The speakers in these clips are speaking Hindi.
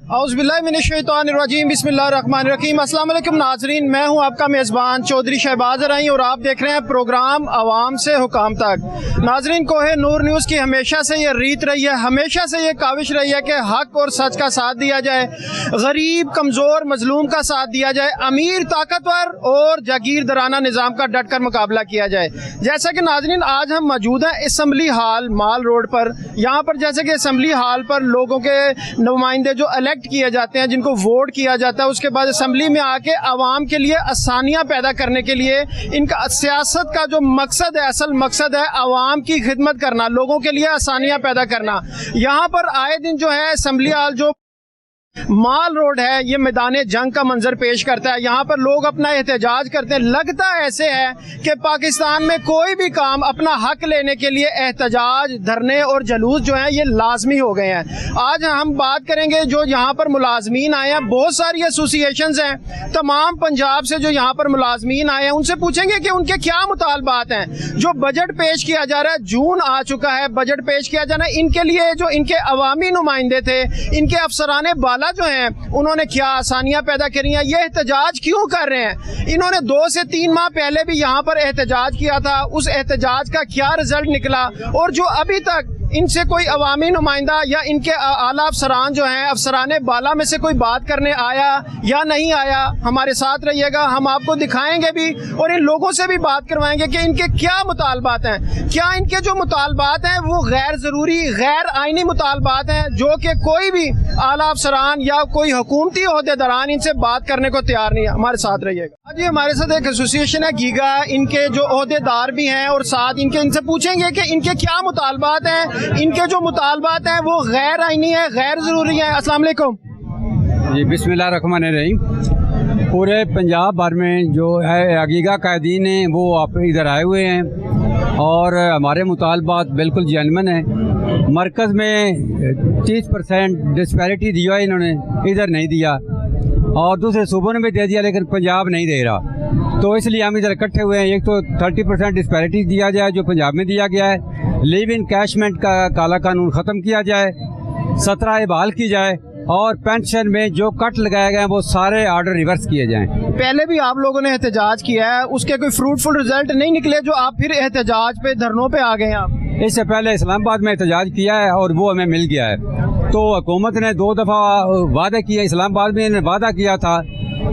औज़ुबिल्लाहिमिनश्शैतानिर्रजीम बिस्मिल्लाहिर्रहमानिर्रहीम। अस्सलाम वालेकुम नाज़रीन, मैं हूं आपका मेज़बान चौधरी शहबाज रही और आप देख रहे हैं प्रोग्राम अवाम से हुकाम तक। नाज़रीन, कोहे नूर न्यूज़ की हमेशा से ये रीत रही है, हमेशा से ये काविश रही है कि हक और सच का साथ दिया जाए, गरीब कमज़ोर मजलूम का साथ दिया जाए, अमीर ताकतवर और जागीरदाराना निज़ाम का डट कर मुकाबला किया जाए। जैसा कि नाज़रीन आज हम मौजूद हैं असम्बली हाल माल रोड पर। यहाँ पर जैसे कि असम्बली हाल पर लोगों के नुमाइंदे जो इलेक्ट किए जाते हैं, जिनको वोट किया जाता है, उसके बाद असम्बली में आके आवाम के लिए आसानियां पैदा करने के लिए इनका सियासत का जो मकसद है, असल मकसद है आवाम की खिदमत करना, लोगों के लिए आसानियां पैदा करना। यहाँ पर आए दिन जो है असम्बली हाल जो माल रोड है ये मैदान जंग का मंजर पेश करता है। यहाँ पर लोग अपना एहतजाज करते हैं। लगता ऐसे है कि पाकिस्तान में कोई भी काम अपना हक लेने के लिए एहतजाज, धरने और जलूस जो हैं ये लाजमी हो गए हैं। आज हम बात करेंगे जो यहाँ पर मुलाजमीन आए हैं, बहुत सारी एसोसिएशंस हैं तमाम पंजाब से जो यहाँ पर मुलाजमीन आए हैं, उनसे पूछेंगे कि उनके क्या मुतालबात हैं। जो बजट पेश किया जा रहा है, जून आ चुका है, बजट पेश किया जाना, इनके लिए जो इनके अवामी नुमाइंदे थे, इनके अफसराने बाला जो हैं उन्होंने क्या आसानियां पैदा करी हैं, ये एहतजाज क्यों कर रहे हैं। इन्होंने 2 से 3 माह पहले भी यहाँ पर एहतजाज किया था, उस एहतजाज का क्या रिजल्ट निकला, और जो अभी तक इनसे कोई अवामी नुमाइंदा या इनके आला अफसरान जो हैं, अफसराने बाला में से कोई बात करने आया या नहीं आया। हमारे साथ रहिएगा, हम आपको दिखाएंगे भी और इन लोगों से भी बात करवाएंगे कि इनके क्या मुतालबात हैं। क्या इनके जो मुतालबात हैं वो गैर ज़रूरी, गैर आइनी मुतालबात हैं जो कि कोई भी आला अफसरान या कोई हुकूमती ओहदेदारान इनसे बात करने को तैयार नहीं है। हमारे साथ रहिएगा जी। हमारे साथ एक एसोसिएशन है गीगा, इनके जो ओहदेदार भी हैं और साथ इनसे पूछेंगे कि इनके क्या मुतालबात हैं। इनके जो मुतालबात हैं वो गैर आइनी है, गैर ज़रूरी है। अस्सलाम वालेकुम जी। बिस्मिल्लाहिर्रहमानिर्रहीम। पूरे पंजाब भर में जो है अगीगा कायदीन हैं वो आप इधर आए हुए हैं और हमारे मुतालबात बिल्कुल जेन्युइन हैं। मरकज़ में 30% डिस्पैरिटी दिया है इन्होंने, इधर नहीं दिया, और दूसरे सूबों ने भी दे दिया लेकिन पंजाब नहीं दे रहा। तो इसलिए हम इधर इकट्ठे हुए हैं। एक तो 30% डिस्पैरिटी दिया जाए जो पंजाब में दिया गया है, लिव इन कैशमेंट का काला कानून ख़त्म किया जाए, 17 बहाल की जाए, और पेंशन में जो कट लगाए गए हैं वो सारे आर्डर रिवर्स किए जाएं। पहले भी आप लोगों ने एहतजाज किया है, उसके कोई फ्रूटफुल रिजल्ट नहीं निकले जो आप फिर एहतजाज पे, धरनों पे आ गए हैं आप। इससे पहले इस्लामाबाद में एहतजाज किया है और वो हमें मिल गया है। तो हुकूमत ने 2 दफ़ा वादा किया, इस्लामाबाद में इन्होंने वादा किया था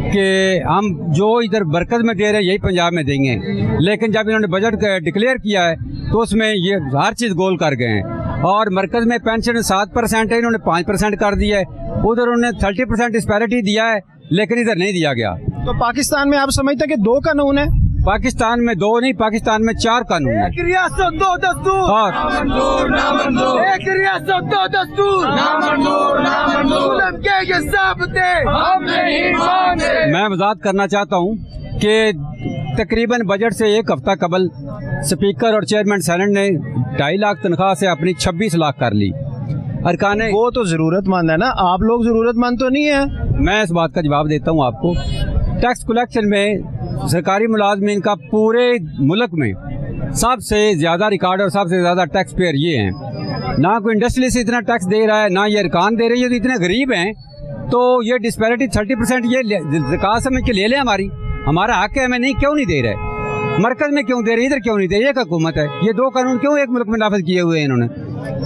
कि हम जो इधर बरकत में दे रहे हैं यही पंजाब में देंगे, लेकिन जब इन्होंने बजट डिक्लेयर किया है तो उसमें ये हर चीज़ गोल कर गए हैं। और मरकज़ में पेंशन 7% है, इन्होंने 5% कर दिया है। उधर उन्होंने 30% डिस्पैरिटी दिया है लेकिन इधर नहीं दिया गया। तो पाकिस्तान में आप समझते हैं कि 2 कानून है? पाकिस्तान में 2 नहीं, पाकिस्तान में 4 कानून है। एक रियासत 2 दस्तूर, और एक रियासत 2 दस्तूर, मैं वजाहत करना चाहता हूँ कि तकरीबन बजट से 1 हफ्ता कबल स्पीकर और चेयरमैन सेनेट ने 2.5 लाख तनख्वाह से अपनी 26 लाख कर ली। अरकाने वो तो ज़रूरतमंद है ना, आप लोग ज़रूरतमंद तो नहीं है। मैं इस बात का जवाब देता हूँ आपको। टैक्स कलेक्शन में सरकारी मुलाजमीन का पूरे मुल्क में सबसे ज़्यादा रिकॉर्ड और सबसे ज़्यादा टैक्स पेयर ये हैं। ना कोई इंडस्ट्री से इतना टैक्स दे रहा है, ना ये अरकान दे रही है। तो इतने गरीब हैं तो ये डिस्पैरिटी 30% ये ज़कात समझ के ले लें, हमारा हक है, हमें नहीं क्यों नहीं दे रहे। मरकज़ में क्यों दे रहे, इधर क्यों नहीं दे रहे। एक हुकूमत है, ये 2 कानून क्यों एक मुल्क में नाफिज किए हुए हैं इन्होंने।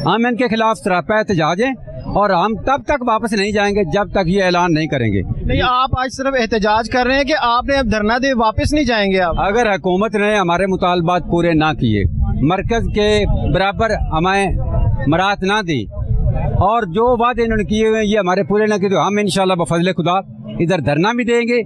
हम इनके खिलाफ सरापा एहतजाज हैं और हम तब तक वापस नहीं जाएंगे जब तक ये ऐलान नहीं करेंगे। नहीं, आप आज सिर्फ एहतजाज कर रहे हैं कि आपने अब धरना दे वापस नहीं जाएंगे आप? अगर हुकूमत ने हमारे मुतालबात पूरे ना किए, मरकज़ के बराबर हमें मराहत ना दी और जो वादे इन्होंने किए हुए ये हमारे पूरे ना किए, तो हम इंशाल्लाह बफज़ल खुदा इधर धरना भी देंगे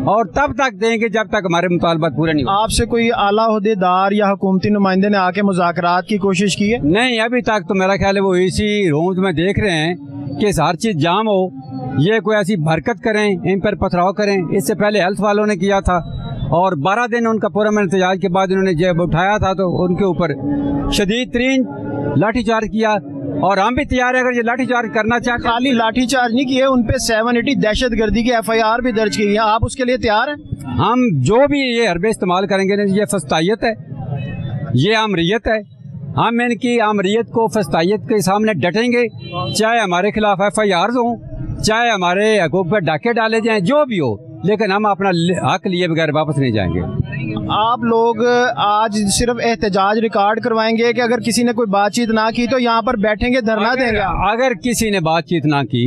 और तब तक देंगे जब तक हमारे मुतालबात पूरे नहीं हो। आपसे कोई आला ओहदेदार या हुकूमती नुमाइंदे ने आके मुज़ाकरात की कोशिश की है? नहीं, अभी तक तो मेरा ख्याल है वो इसी रूम में देख रहे हैं कि हर चीज़ जाम हो, ये कोई ऐसी हरकत करें, इन पर पथराव करें। इससे पहले हेल्थ वालों ने किया था और 12 दिन उनका पूरा एहतजाज के बाद उन्होंने जब उठाया था तो उनके ऊपर शदीद तरीन लाठीचार्ज किया और हम भी तैयार है अगर ये लाठीचार्ज करना चाहते। खाली लाठीचार्ज नहीं किए, उन पे 780 दहशतगर्दी की FIR भी दर्ज की है। आप उसके लिए तैयार हैं? हम जो भी ये हरबे इस्तेमाल करेंगे ना, ये फस्तायत है, ये आमरीत है। हम इनकी आमरीत को फस्तायत के सामने डटेंगे, चाहे हमारे खिलाफ FIRs हों चाहे हमारे हकूक पर डाके डाले जाएं, जो भी हो, लेकिन हम अपना हक लिए बगैर वापस नहीं जाएंगे। आप लोग आज सिर्फ एहतजाज रिकॉर्ड करवाएंगे कि अगर किसी ने कोई बातचीत ना की तो यहाँ पर बैठेंगे, धरना देंगे? अगर किसी ने बातचीत ना की,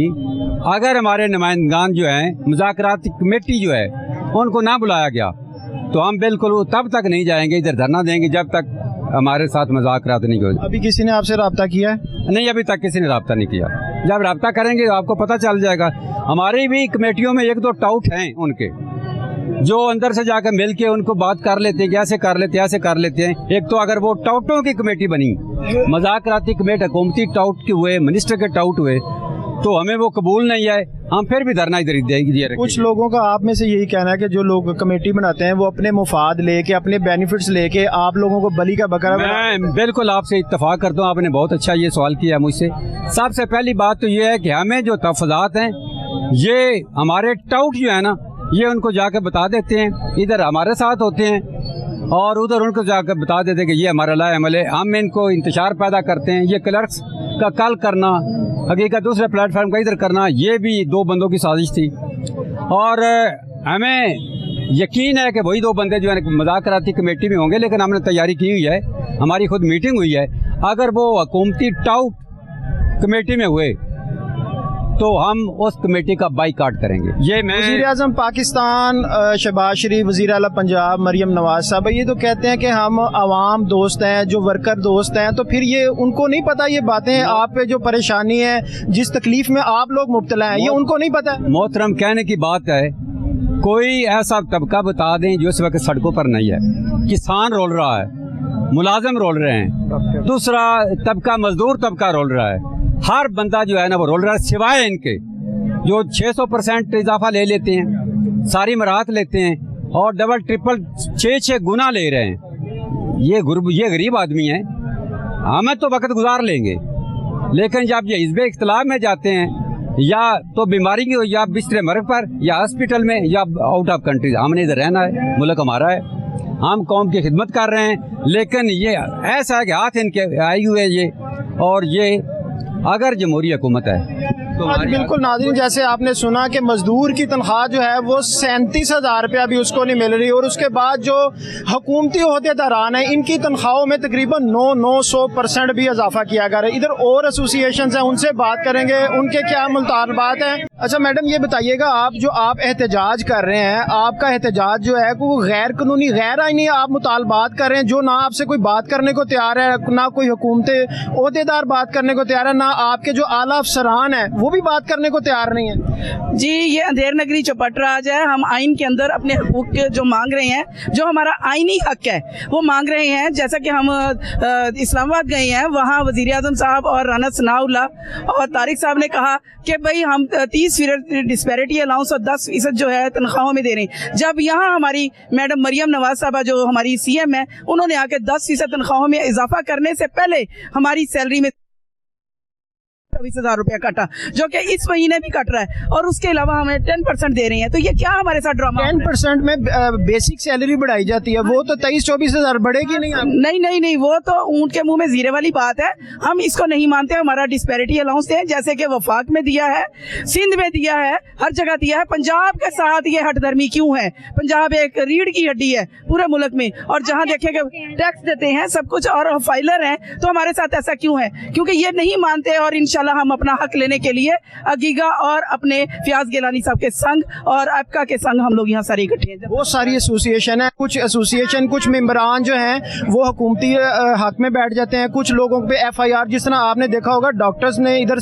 अगर हमारे नुमाइंदगान जो हैं, मुज़ाकराती कमेटी जो है, उनको ना बुलाया गया, तो हम बिल्कुल तब तक नहीं जाएंगे, इधर धरना देंगे जब तक हमारे साथ मुज़ाकरात नहीं हो। अभी किसी ने आपसे रब्ता किया है? नहीं, अभी तक किसी ने रब्ता नहीं किया। जब रब्ता करेंगे तो आपको पता चल जाएगा। हमारी भी कमेटियों में एक दो टाउट हैं उनके, जो अंदर से जाकर मिल के उनको बात कर लेते हैं, कैसे कर लेते हैं, ऐसे कर लेते हैं। एक तो अगर वो टाउटों की कमेटी बनी, मुज़ाकराती कमेटी हुकूमती टाउट के हुए, मिनिस्टर के टाउट हुए, तो हमें वो कबूल नहीं है, हम फिर भी धरना इधर दिए। कुछ लोगों का आप में से यही कहना है कि जो लोग कमेटी बनाते हैं वो अपने मुफाद लेके, अपने बेनिफिट्स लेके आप लोगों को बली का बकरा। मैं बिल्कुल आपसे इत्तफाक करता हूँ, आपने बहुत अच्छा ये सवाल किया मुझसे। सबसे पहली बात तो ये है कि हमें जो तफज़ात हैं, ये हमारे टाउट जो है ना, ये उनको जाकर बता देते हैं, इधर हमारे साथ होते हैं और उधर उनको जाकर बता देते हैं कि ये हमारा लाए अमल है। हम इनको इंतशार पैदा करते हैं। ये क्लर्क्स का कल करना, हकीकत दूसरे प्लेटफार्म का इधर करना, ये भी दो बंदों की साजिश थी। और हमें यकीन है कि वही दो बंदे जो है मुज़ाकराती कमेटी में होंगे, लेकिन हमने तैयारी की हुई है, हमारी खुद मीटिंग हुई है। अगर वो हुकूमती टाउट कमेटी में हुए तो हम उस कमेटी का बाइकाट करेंगे। ये मैं वज़ीर-ए-आज़म पाकिस्तान शहबाज शरीफ, वज़ीर आला पंजाब मरियम नवाज साहब ये तो कहते हैं कि हम आवाम दोस्त हैं, जो वर्कर दोस्त हैं, तो फिर ये उनको नहीं पता ये बातें आप पे जो परेशानी है, जिस तकलीफ में आप लोग मुब्तला हैं, ये उनको नहीं पता? मोहतरम, कहने की बात है, कोई ऐसा तबका बता दें जो इस वक्त सड़कों पर नहीं है। किसान रोल रहा है, मुलाजिम रोल रहे हैं, दूसरा तबका मजदूर तबका रोल रहा है, हर बंदा जो है ना वो रोल रहा है, सिवाय इनके जो 600% इजाफा ले लेते हैं, सारी मराहत लेते हैं और डबल ट्रिपल 6 गुना ले रहे हैं। ये गरीब आदमी हैं, हमें तो वक्त गुजार लेंगे, लेकिन जब ये हिज़्ब इख्तिलाफ में जाते हैं, या तो बीमारी की, या बिस्तरे मर्ग पर, या हॉस्पिटल में, या आउट ऑफ कंट्री, हमने इधर रहना है, मुल्क हमारा है, हम कौम की खिदमत कर रहे हैं। लेकिन ये ऐसा है कि हाथ इनके आई हुए ये, और ये अगर जमहूरी हुकूमत है तो बिल्कुल। नाज़रीन, जैसे आपने सुना कि मजदूर की तनख्वाह जो है वो 37,000 रुपया भी उसको नहीं मिल रही, और उसके बाद जो हुकूमती ओहदेदारान हैं, इनकी तनख्वाहों में तकरीबन 900% भी इजाफा किया गया है। इधर और एसोसिएशन हैं, उनसे बात करेंगे, उनके क्या मुतालबात हैं। अच्छा मैडम, ये बताइएगा, आप एहतजाज कर रहे हैं, आपका एहतजाज जो है वो गैर कानूनी, गैर आईनी आप मुतालबात कर रहे हैं, जो ना आपसे कोई बात करने को तैयार है, ना कोई हुकूमती ओहदेदार बात करने को तैयार है, ना आपके जो आला अफसरान है वो भी बात करने को तैयार नहीं है। जी, ये अंधेर नगरी चौपट राज है। हम आइन के अंदर अपने हकूक जो मांग रहे हैं, जो हमारा आइनी हक है वो मांग रहे हैं। जैसा कि हम इस्लामाबाद गए हैं, वहाँ वज़ीर-ए-आज़म साहब और राना सनाउल्लाह और तारिक साहब ने कहा कि भाई हम 30% डिस्पैरिटी अलाउंस और 10% जो है तनख्वाहों में दे रहे हैं। जब यहाँ हमारी मैडम मरियम नवाज साहबा जो हमारी CM है, उन्होंने आके 10% तनख्वाहों में इजाफा करने से पहले हमारी सैलरी में 20,000 रुपया काटा, जो कि इस महीने भी कट रहा है, और उसके अलावा हमें 10% दे रही है। तो ये क्या हमारे साथ ड्रामा? 10% में बेसिक सैलरी बढ़ाई जाती है, वो तो 23-24 हज़ार बढ़ेगी नहीं? नहीं, वो तो ऊंट के मुंह में जीरे वाली बात है। हम इसको नहीं मानते। हमारा डिस्पैरिटी अलाउंस है, जैसे कि वफाक में दिया है, सिंध में दिया है, हर जगह दिया है। पंजाब के साथ ये हठधर्मी क्यों है? पंजाब एक रीढ़ की हड्डी है पूरे मुल्क में, और जहाँ देखेंगे टैक्स देते हैं सब कुछ, और फाइलर हैं, तो हमारे साथ ऐसा क्यों है? क्योंकि ये नहीं मानते। और इंशाल्लाह हम अपना हक लेने के लिए अगीगा और अपने फियाज गिलानी साहब के संग और आपका के संग हम लोग यहाँ सारे इकट्ठे हैं। बहुत सारी एसोसिएशन है, कुछ एसोसिएशन, कुछ मेंबरान जो हैं वो हुकूमती हक में बैठ जाते हैं। कुछ लोगों पे FIR, जिस तरह आपने देखा होगा, डॉक्टर्स ने इधर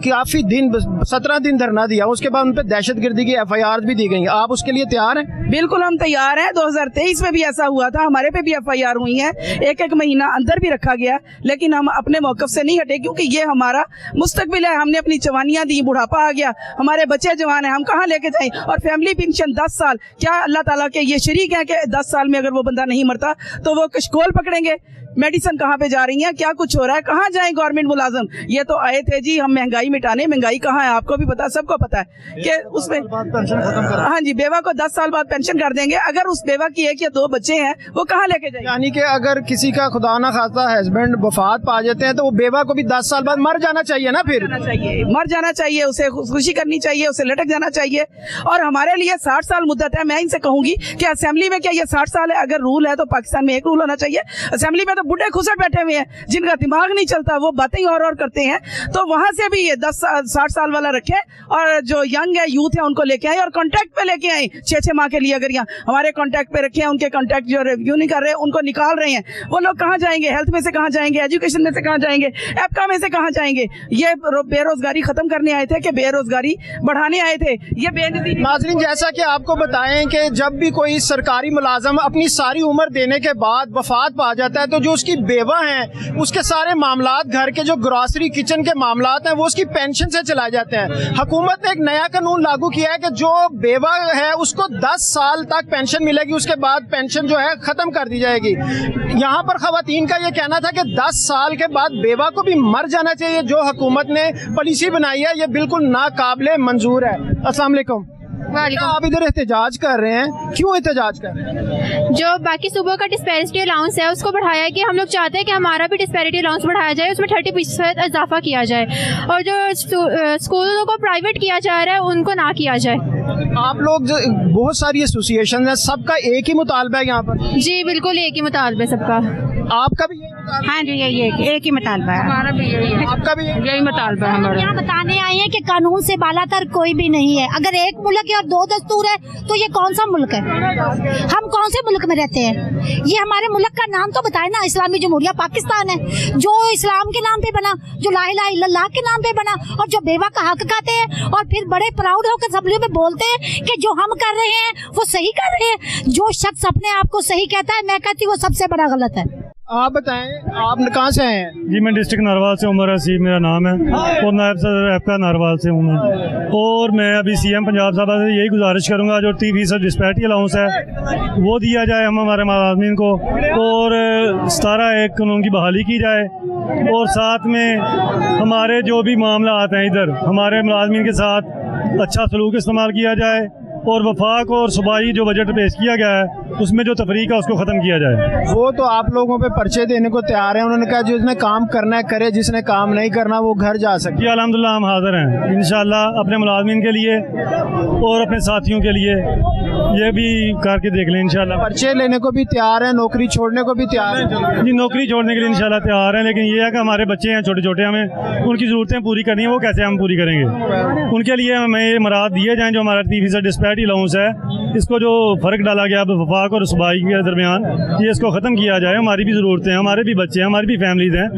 काफ़ी दिन 17 दिन धरना दिया, उसके बाद उन पर दहशतगर्दी की FIR भी दी गई। आप उसके लिए तैयार हैं? बिल्कुल, हम तैयार हैं। 2023 में भी ऐसा हुआ था, हमारे पे भी FIR हुई है, एक महीना अंदर भी रखा गया, लेकिन हम अपने मौक़िफ़ से नहीं हटे, क्योंकि ये हमारा मुस्तकबिल है। हमने अपनी जवानियां दी, बुढ़ापा आ गया, हमारे बच्चे जवान हैं, हम कहाँ लेके जाएं? और फैमिली पेंशन 10 साल, क्या अल्लाह ताला के ये शरीक है कि 10 साल में अगर वो बंदा नहीं मरता तो वो कशकोल पकड़ेंगे? मेडिसिन कहाँ पे जा रही है, क्या कुछ हो रहा है, कहाँ जाए गवर्नमेंट मुलाजम। ये तो आए थे जी हम महंगाई मिटाने, महंगाई कहाँ है आपको भी पता, सबको पता है कि उसमें हाँ जी बेवा को 10 साल बाद पेंशन कर देंगे। अगर उस बेवा की 1 या 2 बच्चे हैं वो कहाँ लेके जाएंगे। यानी कि अगर किसी का खुदा ना खास्ता हस्बैंड वफात पा जाते हैं तो वो बेवा को भी 10 साल बाद मर जाना चाहिए ना, फिर मर जाना चाहिए, उसे खुशी करनी चाहिए, उसे लटक जाना चाहिए। और हमारे लिए 60 साल मुद्दत है। मैं इनसे कहूंगी कि असेंबली में क्या ये 60 साल है, अगर रूल है तो पाकिस्तान में एक रूल होना चाहिए। असेंबली में तो बुढ़े खुसट बैठे हुए हैं जिनका दिमाग नहीं चलता, वो बातें और करते हैं। तो वहां से भी ये 60 साल वाला रखे और जो यंग है यूथ है उनको लेके आए और कॉन्ट्रैक्ट पे लेके आए 6-6 माह के लिए। अगर यहाँ हमारे कॉन्ट्रैक्ट पे रखे हैं, उनके कॉन्ट्रैक्ट जो रिव्यू नहीं कर रहे उनको निकाल रहे हैं, वो लोग कहाँ जाएंगे, हेल्थ में से कहाँ जाएंगे, एजुकेशन में से कहाँ जाएंगे, एपका में से कहाँ जाएंगे। ये बेरोजगारी खत्म करने आए थे कि बेरोजगारी बढ़ाने आए थे। ये नाज़रीन जैसा कि आपको बताएं कि जब भी कोई सरकारी मुलाजम अपनी सारी उम्र देने के बाद वफात पा जाता है तो जो उसकी बेवा है उसके सारे मामलात, घर के जो ग्रॉसरी किचन के मामलात हैं वो उसकी पेंशन से चलाए जाते हैं। हुकूमत ने एक नया कानून लागू किया है कि जो बेवा है उसको 10 साल तक पेंशन मिलेगी, उसके बाद पेंशन जो है खत्म कर दी जाएगी। यहाँ पर खवातीन का ये कहना था कि 10 साल के बाद बेवा को भी मर जाना चाहिए। जो हुकूमत ने पॉलिसी बनाई है ये बिल्कुल नाकाबिले मंजूर है। अस्सलाम वालेकुम। आप इधर एहतजाज कर रहे हैं, क्यों एहतजाज कर रहे हैं? जो बाकी सूबों का डिस्पैरिटी अलाउंस है उसको बढ़ाया है कि हम लोग चाहते हैं कि हमारा भी डिस्पैरिटी अलाउंस बढ़ाया जाए, उसमें 30% इजाफा किया जाए और जो स्कूलों को प्राइवेट किया जा रहा है उनको ना किया जाए। आप लोग बहुत सारी एसोसिएशन है, सबका एक ही मुतालबा है यहाँ पर? जी बिल्कुल एक ही मुतालबा है सबका। आपका भी यही मुतालबा? हाँ जी यही एक ही मुतालबा है। हमारा भी यही है। आपका भी यही मुतालबा है हमारा। यहाँ बताने आए हैं कि कानून से बालातर कोई भी नहीं है। अगर एक मुल्क है और 2 दस्तूर है तो ये कौन सा मुल्क है? हम कौन से मुल्क में रहते हैं? ये हमारे मुल्क का नाम तो बताए ना, इस्लामी जमहूरिया पाकिस्तान है जो इस्लाम के नाम पे बना, जो ला इलाहा इल्लल्लाह के नाम पे बना और जो बेवा का हक खाते हैं और फिर बड़े प्राउड होकर सब लोग बोलते हैं कि जो हम कर रहे हैं वो सही कर रहे हैं। जो शख्स अपने आप को सही कहता है, मैं कहती हूँ वो सबसे बड़ा गलत है। आप बताएं आप कहाँ से हैं? जी मैं डिस्ट्रिक्ट नारवाल से उमर हसीब मेरा नाम है और नायब सदर एपका नारवाल से हूँ मैं। और मैं अभी CM पंजाब साहब से यही गुजारिश करूँगा जो 30% डिस्पैरिटी अलाउंस है वो दिया जाए हम हमारे मुलाज़मीन को, और 17(1) कानून की बहाली की जाए, और साथ में हमारे जो भी मामला आते हैं इधर हमारे मुलाज़मीन के साथ अच्छा सलूक इस्तेमाल किया जाए, और वफाक और सूबाई जो बजट पेश किया गया है उसमें जो तफरीक है उसको ख़त्म किया जाए। वो तो आप लोगों पे पर्चे देने को तैयार हैं, उन्होंने कहा जिसने काम करना है करे, जिसने काम नहीं करना वो घर जा सके। जी अल्हम्दुलिल्लाह हम हाज़िर हैं इंशाअल्लाह अपने मुलाज़मीन के लिए और अपने साथियों के लिए, ये भी करके देख लें इंशाअल्लाह। पर्चे लेने को भी तैयार हैं, नौकरी छोड़ने को भी तैयार हैं? जी नौकरी छोड़ने के लिए इंशाअल्लाह तैयार हैं, लेकिन ये है कि हमारे बच्चे हैं छोटे छोटे, हमें उनकी ज़रूरतें पूरी करनी है, वो कैसे हम पूरी करेंगे? उनके लिए हमें ये मराद दिए जाएँ। जो हमारा 30% डिस्पैरिटी अलाउंस है इसको जो फ़र्क डाला गया वफाक और सूबाई के दरमियान, ये इसको ख़त्म किया जाए। हमारी भी ज़रूरतें हैं, हमारे भी बच्चे हैं, हमारी भी फैमिलीज़ हैं,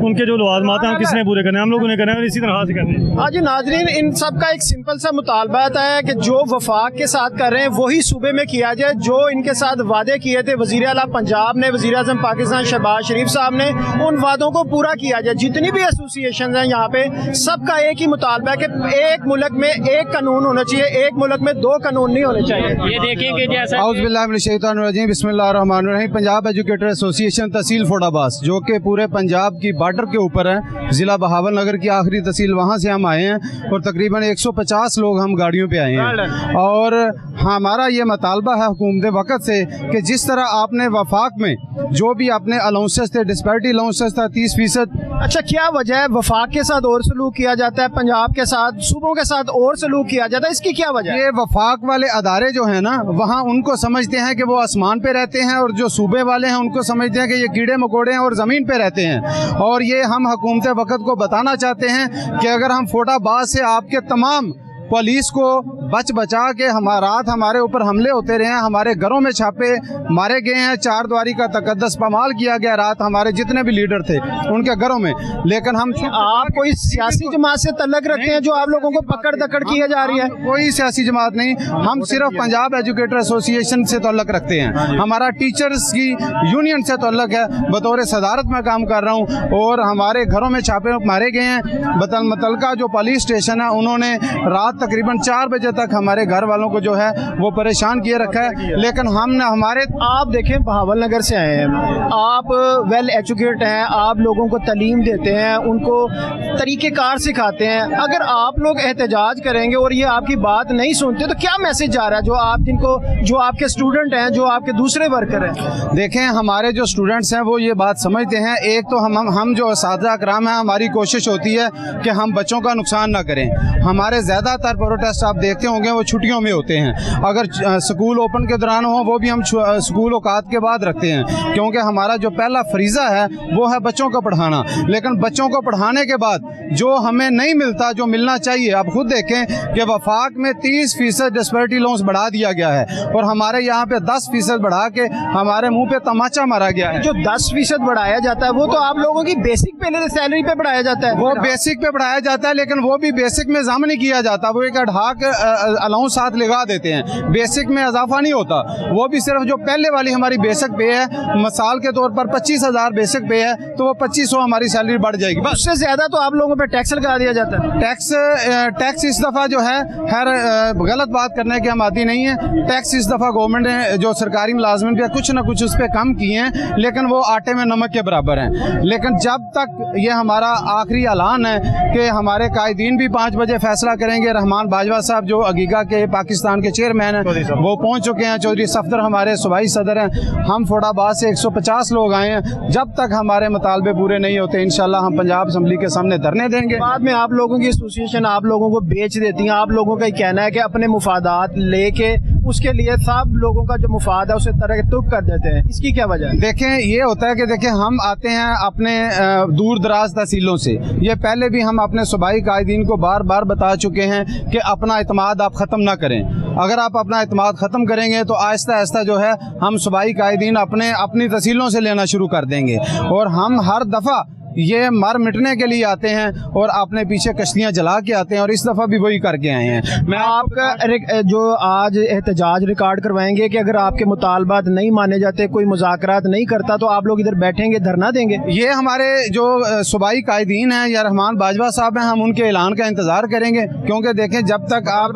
उनके जो लवाज़मात हैं हम किसने पूरे करने हैं? हम लोग उन्हें करें और इसी तरह से करने हैं। हाँ जी नाज़रीन, इन सब का एक सिंपल सा मुतालबा है कि जो वफाक के साथ कर रहे हैं वही सूबे में किया जाए, जो इनके साथ वादे किए थे वज़ीर आला पंजाब ने, वज़ीर आज़म पाकिस्तान शहबाज शरीफ साहब ने, उन वादों को पूरा किया जाए। जितनी भी एसोसिएशन हैं यहाँ पे सबका एक ही मुतालबा है कि एक मुल्क में एक कानून होना चाहिए, एक मुल्क में 2 कानून नहीं होने चाहिए। ये देखेंगे जैसा औज़ुबिल्लाहिमिनश्शैतानिर्रजीम बिस्मिल्लाहिर्रहमानिर्रहीम। पंजाब एजुकेटर एसोसिएशन तहसील फोडाबास जो कि पूरे पंजाब की बॉर्डर के ऊपर है, ज़िला बहावल नगर की आखिरी तहसील, वहाँ से हम आए हैं और तकरीबन 150 लोग हम गाड़ियों पे आए हैं। और हमारा ये मुतालबा है हुकूमत वक़्त से कि जिस तरह आपने वफाक में जो भी अपने अलाउंसेस थे, डिस्पैरिटी अलाउंसेस था 30%। अच्छा क्या वजह है वफाक के साथ और सलूक किया जाता है, पंजाब के साथ सूबों के साथ और सलूक किया जाता है, इसकी क्या वजह है? ये वफाक वाले अदारे जो है ना वहाँ उनको समझते हैं कि वो आसमान पे रहते हैं, और जो सूबे वाले हैं उनको समझते हैं कि ये कीड़े मकोड़े हैं और ज़मीन पे रहते हैं। और ये हम हुकूमत वक़्त को बताना चाहते हैं कि अगर हम फोटाबाद से आपके तमाम पुलिस को बचा के हमारे ऊपर हमले होते रहे हैं, हमारे घरों में छापे मारे गए हैं, 4 द्वारी का तकद्दस पामाल किया गया रात हमारे जितने भी लीडर थे उनके घरों में। लेकिन हम आप कोई सियासी जमात से तल्लक रखते हैं जो आप लोगों को पकड़ दकड़ किया जा रही है? कोई सियासी जमात नहीं, हम सिर्फ पंजाब एजुकेटर एसोसिएशन से तल्लक रखते हैं। हमारा टीचर्स की यूनियन से तल्लक है, बतौर सदारत में काम कर रहा हूँ। और हमारे घरों में छापे मारे गए हैं। मुतलका जो पुलिस स्टेशन है उन्होंने रात तकरीबन 4 बजे तक हमारे घर वालों को जो है वो परेशान किए रखा है। लेकिन हम ना हमारे आप देखें बहावल नगर से आए हैं, आप वेल एजुकेट हैं, आप लोगों को तालीम देते हैं, उनको तरीक़ेकार सिखाते हैं। अगर आप लोग एहतजाज करेंगे और ये आपकी बात नहीं सुनते तो क्या मैसेज जा रहा है जो आपके स्टूडेंट हैं, जो आपके दूसरे वर्कर हैं? देखें, हमारे जो स्टूडेंट्स हैं वो ये बात समझते हैं। एक तो हम जो असातिज़ा कराम हैं, हमारी कोशिश होती है कि हम बच्चों का नुकसान ना करें। हमारे ज़्यादातर प्रोटेस्ट आप देखते होंगे वो छुट्टियों में होते हैं। अगर स्कूल ओपन के दौरान हो वो भी हम स्कूल औकात के बाद रखते हैं, क्योंकि हमारा जो पहला फरीज़ा है वो है बच्चों को पढ़ाना। लेकिन बच्चों को पढ़ाने के बाद जो हमें नहीं मिलता, जो मिलना चाहिए, आप खुद देखें कि वफाक में 30% डिस्पैरिटी लोन्स बढ़ा दिया गया है और हमारे यहाँ पे 10% बढ़ा के हमारे मुंह पे तमाचा मारा गया है। जो 10% बढ़ाया जाता है वो तो आप लोगों की बेसिक सैलरी पे बढ़ाया जाता है। वो बेसिक पे बढ़ाया जाता है, लेकिन वो भी बेसिक में इजाफा नहीं किया जाता। वो एक अढ़ाक अलाउंस साथ लगा देते हैं, बेसिक में इजाफा नहीं होता। वो भी सिर्फ जो पहले वाली हमारी बेसिक पे है, मिसाल के तौर पर 25,000 बेसिक पे है तो वो 2500 हमारी सैलरी बढ़ जाएगी। बस उससे ज्यादा तो आप लोगों पे टैक्स लगा दिया जाता है। टैक्स इस दफ़ा जो है खैर गलत बात करने के हम आदी नहीं है। टैक्स इस दफ़ा गवर्नमेंट ने जो सरकारी मुलाजमिन पे कुछ ना कुछ उस पर कम किए हैं, लेकिन वो आटे में नमक के बराबर हैं। लेकिन जब तक ये हमारा आखिरी ऐलान है कि हमारे कायदीन भी 5 बजे फैसला करेंगे। रहमान बाजवा साहब जो अगीगा के पाकिस्तान के चेयरमैन हैं वो पहुँच चुके हैं, चौधरी सफदर हमारे सूबाई सदर हैं, हम फटाबाद से 150 लोग आए हैं। जब तक हमारे मुतालबे पूरे नहीं होते इंशाल्लाह हम पंजाब असम्बली के सामने धरने देंगे। बाद में आप लोगों की एसोसिएशन आप लोगों को बेच देती है। आप लोगों का कहना है कि अपने मुफादात लेके उसके लिए सब लोगों का जो मुफाद है उसे तरक कर देते हैं। इसकी क्या वजह है? देखें, ये होता है कि देखें हम आते हैं अपने दूर दराज तहसीलों से। ये पहले भी हम अपने सूबाई कायदीन को बार बार बता चुके हैं कि अपना इत्मीनाद आप ख़त्म ना करें। अगर आप अपना इत्मीनाद ख़त्म करेंगे तो आहिस्ता आहिस्ता जो है हम सूबाई कायदीन अपनी तहसीलों से लेना शुरू कर देंगे। और हम हर दफ़ा ये मर मिटने के लिए आते हैं और अपने पीछे कश्तियाँ जला के आते हैं और इस दफ़ा भी वही करके आए हैं। मैं आपका जो आज एहतजाज रिकॉर्ड करवाएंगे कि अगर आपके मुतालबात नहीं माने जाते, कोई मुज़ाकरात नहीं करता तो आप लोग इधर बैठेंगे, धरना देंगे। ये हमारे जो सूबाई कायदीन हैं या रहमान बाजवा साहब हैं, हम उनके ऐलान का इंतज़ार करेंगे। क्योंकि देखें, जब तक आप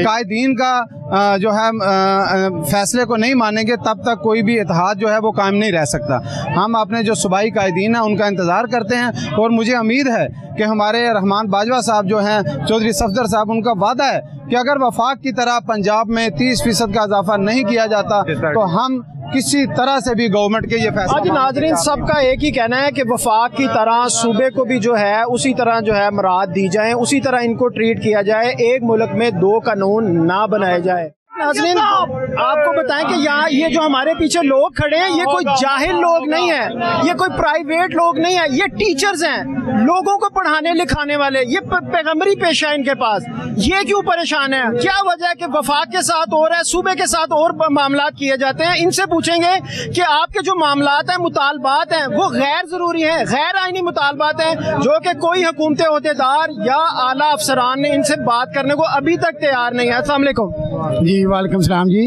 कायदीन का जो है फैसले को नहीं मानेंगे तब तक कोई भी इत्तेहाद जो है वो कायम नहीं रह सकता। हम अपने जो सूबाई कायदीन हैं उनका इंतज़ार करते हैं और मुझे उम्मीद है कि हमारे रहमान बाजवा साहब जो हैं, चौधरी सफदर साहब, उनका वादा है कि अगर वफाक की तरह पंजाब में 30% का इजाफा नहीं किया जाता तो हम किसी तरह से भी गवर्नमेंट के ये फैसला। आज नाजरीन सबका एक ही कहना है कि वफाक की तरह सूबे को भी जो है उसी तरह जो है मराद दी जाए, उसी तरह इनको ट्रीट किया जाए, एक मुल्क में 2 कानून ना बनाए जाए। नाज़रीन, आपको बताएं कि यहाँ ये जो हमारे पीछे लोग खड़े हैं ये कोई जाहिल लोग नहीं है, ये कोई प्राइवेट लोग नहीं है, ये टीचर्स हैं, लोगों को पढ़ाने लिखाने वाले। ये पैगंबरी पेशा है इनके पास। ये क्यों परेशान है? क्या वजह है कि वफाक के साथ और है, सूबे के साथ और मामलात किए जाते हैं? इनसे पूछेंगे कि आपके जो मामलात हैं, मुतालबात हैं, वो गैर ज़रूरी हैं, गैर आइनी मुतालबात हैं जो कि कोई हुकूमत ओहदेदार या आला अफसरान ने इनसे बात करने को अभी तक तैयार नहीं है। अस्सलाम वालेकुम जी। वालेकुम सलाम जी।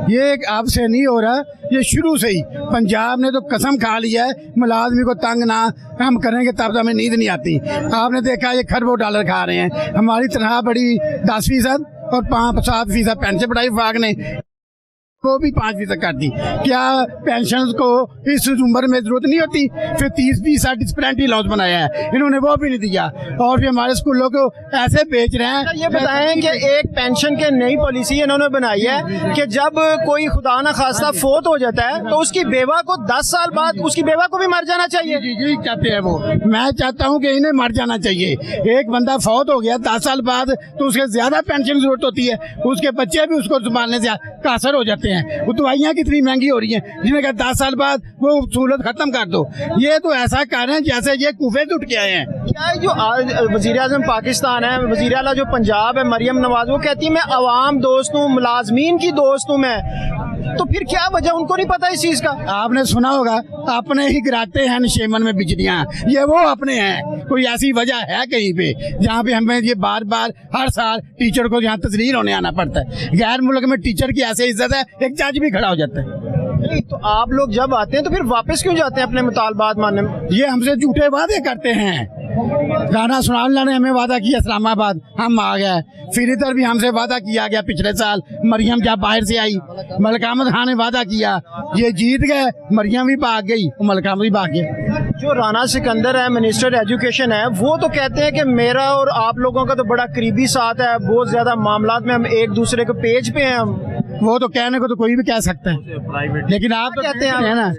ये एक आपसे नहीं हो रहा, ये शुरू से ही पंजाब ने तो कसम खा लिया है मुलाजमी को तंग ना हम करेंगे तब तो हमें नींद नहीं आती। आपने देखा ये खरबों डॉलर खा रहे हैं। हमारी तनख्वाह बढ़ी 10% और 5-7% पेंशन बढ़ाई वफाक ने, वो भी 5% कर दी। क्या पेंशन को इस उम्र में जरूरत नहीं होती? फिर 30% डिस्पेरिटी लॉस बनाया है इन्होंने, वो भी नहीं दिया। और फिर हमारे स्कूलों को ऐसे बेच रहे हैं। ये बताएं कि एक पेंशन के नई पॉलिसी इन्होंने बनाई है कि जब कोई खुदा न खास्ता फोत हो जाता है तो उसकी बेवा को 10 साल बाद उसकी बेवा को भी मर जाना चाहिए। जी चाहते हैं वो। मैं चाहता हूँ कि इन्हें मर जाना चाहिए। एक बंदा फौत हो गया 10 साल बाद तो उसके ज्यादा पेंशन की जरूरत होती है, उसके बच्चे भी उसको संभालने से कासर हो जाते हैं। वो दवाइयाँ कितनी महंगी हो रही हैं, जिन्हें कहा 10 साल बाद वो सहूलत खत्म कर दो। ये तो ऐसा कर रहे हैं जैसे ये कूफे टूट के आए हैं। क्या जो वज़ीर आज़म पाकिस्तान है, वज़ीर आला जो पंजाब है मरियम नवाज, वो कहती है मैं अवाम दोस्त हूँ, मुलाजमीन की दोस्त हूँ मैं, तो फिर क्या वजह? उनको नहीं पता इस चीज़ का। आपने सुना होगा अपने ही गिराते हैं निशेमन में बिजलियाँ, ये वो अपने हैं। कोई ऐसी वजह है कहीं पे जहाँ पे हमें ये बार बार हर साल टीचर को यहाँ तस्लीर होने आना पड़ता है? गैर मुल्क में टीचर की ऐसी इज्जत है, एक जज भी खड़ा हो जाता है। नहीं तो आप लोग जब आते हैं तो फिर वापस क्यों जाते हैं अपने मुतालबात मानने में? ये हमसे झूठे वादे करते हैं राना सुनावला ने हमें वादा किया इस्लामाबाद, हम आ गए। फिर इधर भी हमसे वादा किया गया पिछले साल, मरियम जब बाहर से आई, मलिक अहमद खान ने वादा किया, ये जीत गए, मरियम भी भाग गई, मलिक अहमद भी भाग गए। जो राना सिकंदर है, मिनिस्टर एजुकेशन है, वो तो कहते हैं कि मेरा और आप लोगों का तो बड़ा करीबी साथ है, बहुत ज़्यादा मामलात में हम एक दूसरे के पेज पे हैं। हम वो तो कहने को तो कोई भी कह सकता है, लेकिन आप तो कहते हैं ना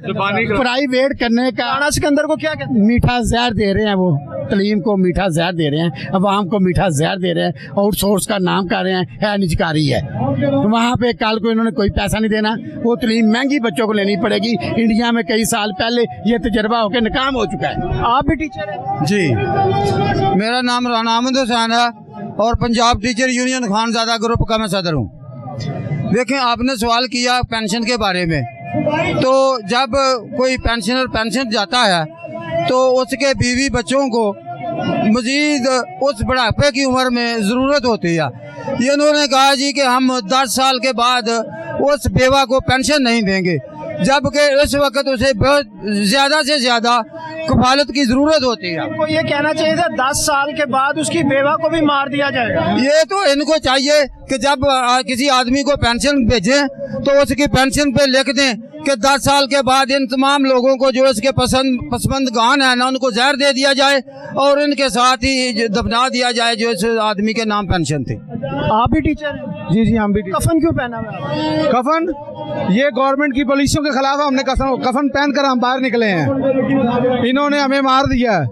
प्राइवेट करने का। राना सिकंदर को क्या कहते हैं? मीठा जहर दे रहे हैं, वो तलीम को मीठा जहर दे रहे हैं, अवाम को मीठा जहर दे रहे हैं, आउटसोर्स का नाम कर रहे हैं, है निजकारी है। तो वहाँ पे कल को इन्होंने कोई पैसा नहीं देना, वो तलीम महंगी बच्चों को लेनी पड़ेगी। इंडिया में कई साल पहले ये तजर्बा होकर नाकाम हो चुका है। आप भी टीचर हैं? जी, मेरा नाम राना अहमद हुसैन है और Punjab teacher union Khanzada group का मैं सदर हूँ। देखें, आपने सवाल किया पेंशन के बारे में, तो जब कोई पेंशनर पेंशन जाता है तो उसके बीवी बच्चों को मजीद उस बुढ़ापे की उम्र में ज़रूरत होती है। ये उन्होंने कहा जी कि हम 10 साल के बाद उस बेवा को पेंशन नहीं देंगे, जबकि इस वक्त उसे बहुत ज़्यादा से ज़्यादा कफालत की ज़रूरत होती है। इनको ये कहना चाहिए था 10 साल के बाद उसकी बेवा को भी मार दिया जाएगा। ये तो इनको चाहिए कि जब किसी आदमी को पेंशन भेजें तो उसकी पेंशन पे लिख दें कि 10 साल के बाद इन तमाम लोगों को जो इसके पसंदगान है ना, उनको जहर दे दिया जाए और इनके साथ ही दफना दिया जाए जो इस आदमी के नाम पेंशन थी। आप भी टीचर हैं? जी जी, हम भी कफन क्यों पहना हुआ है? कफन ये गवर्नमेंट की पॉलिसियों के खिलाफ हमने कफन पहन कर हम बाहर निकले हैं। इन्होंने हमें मार दिया है,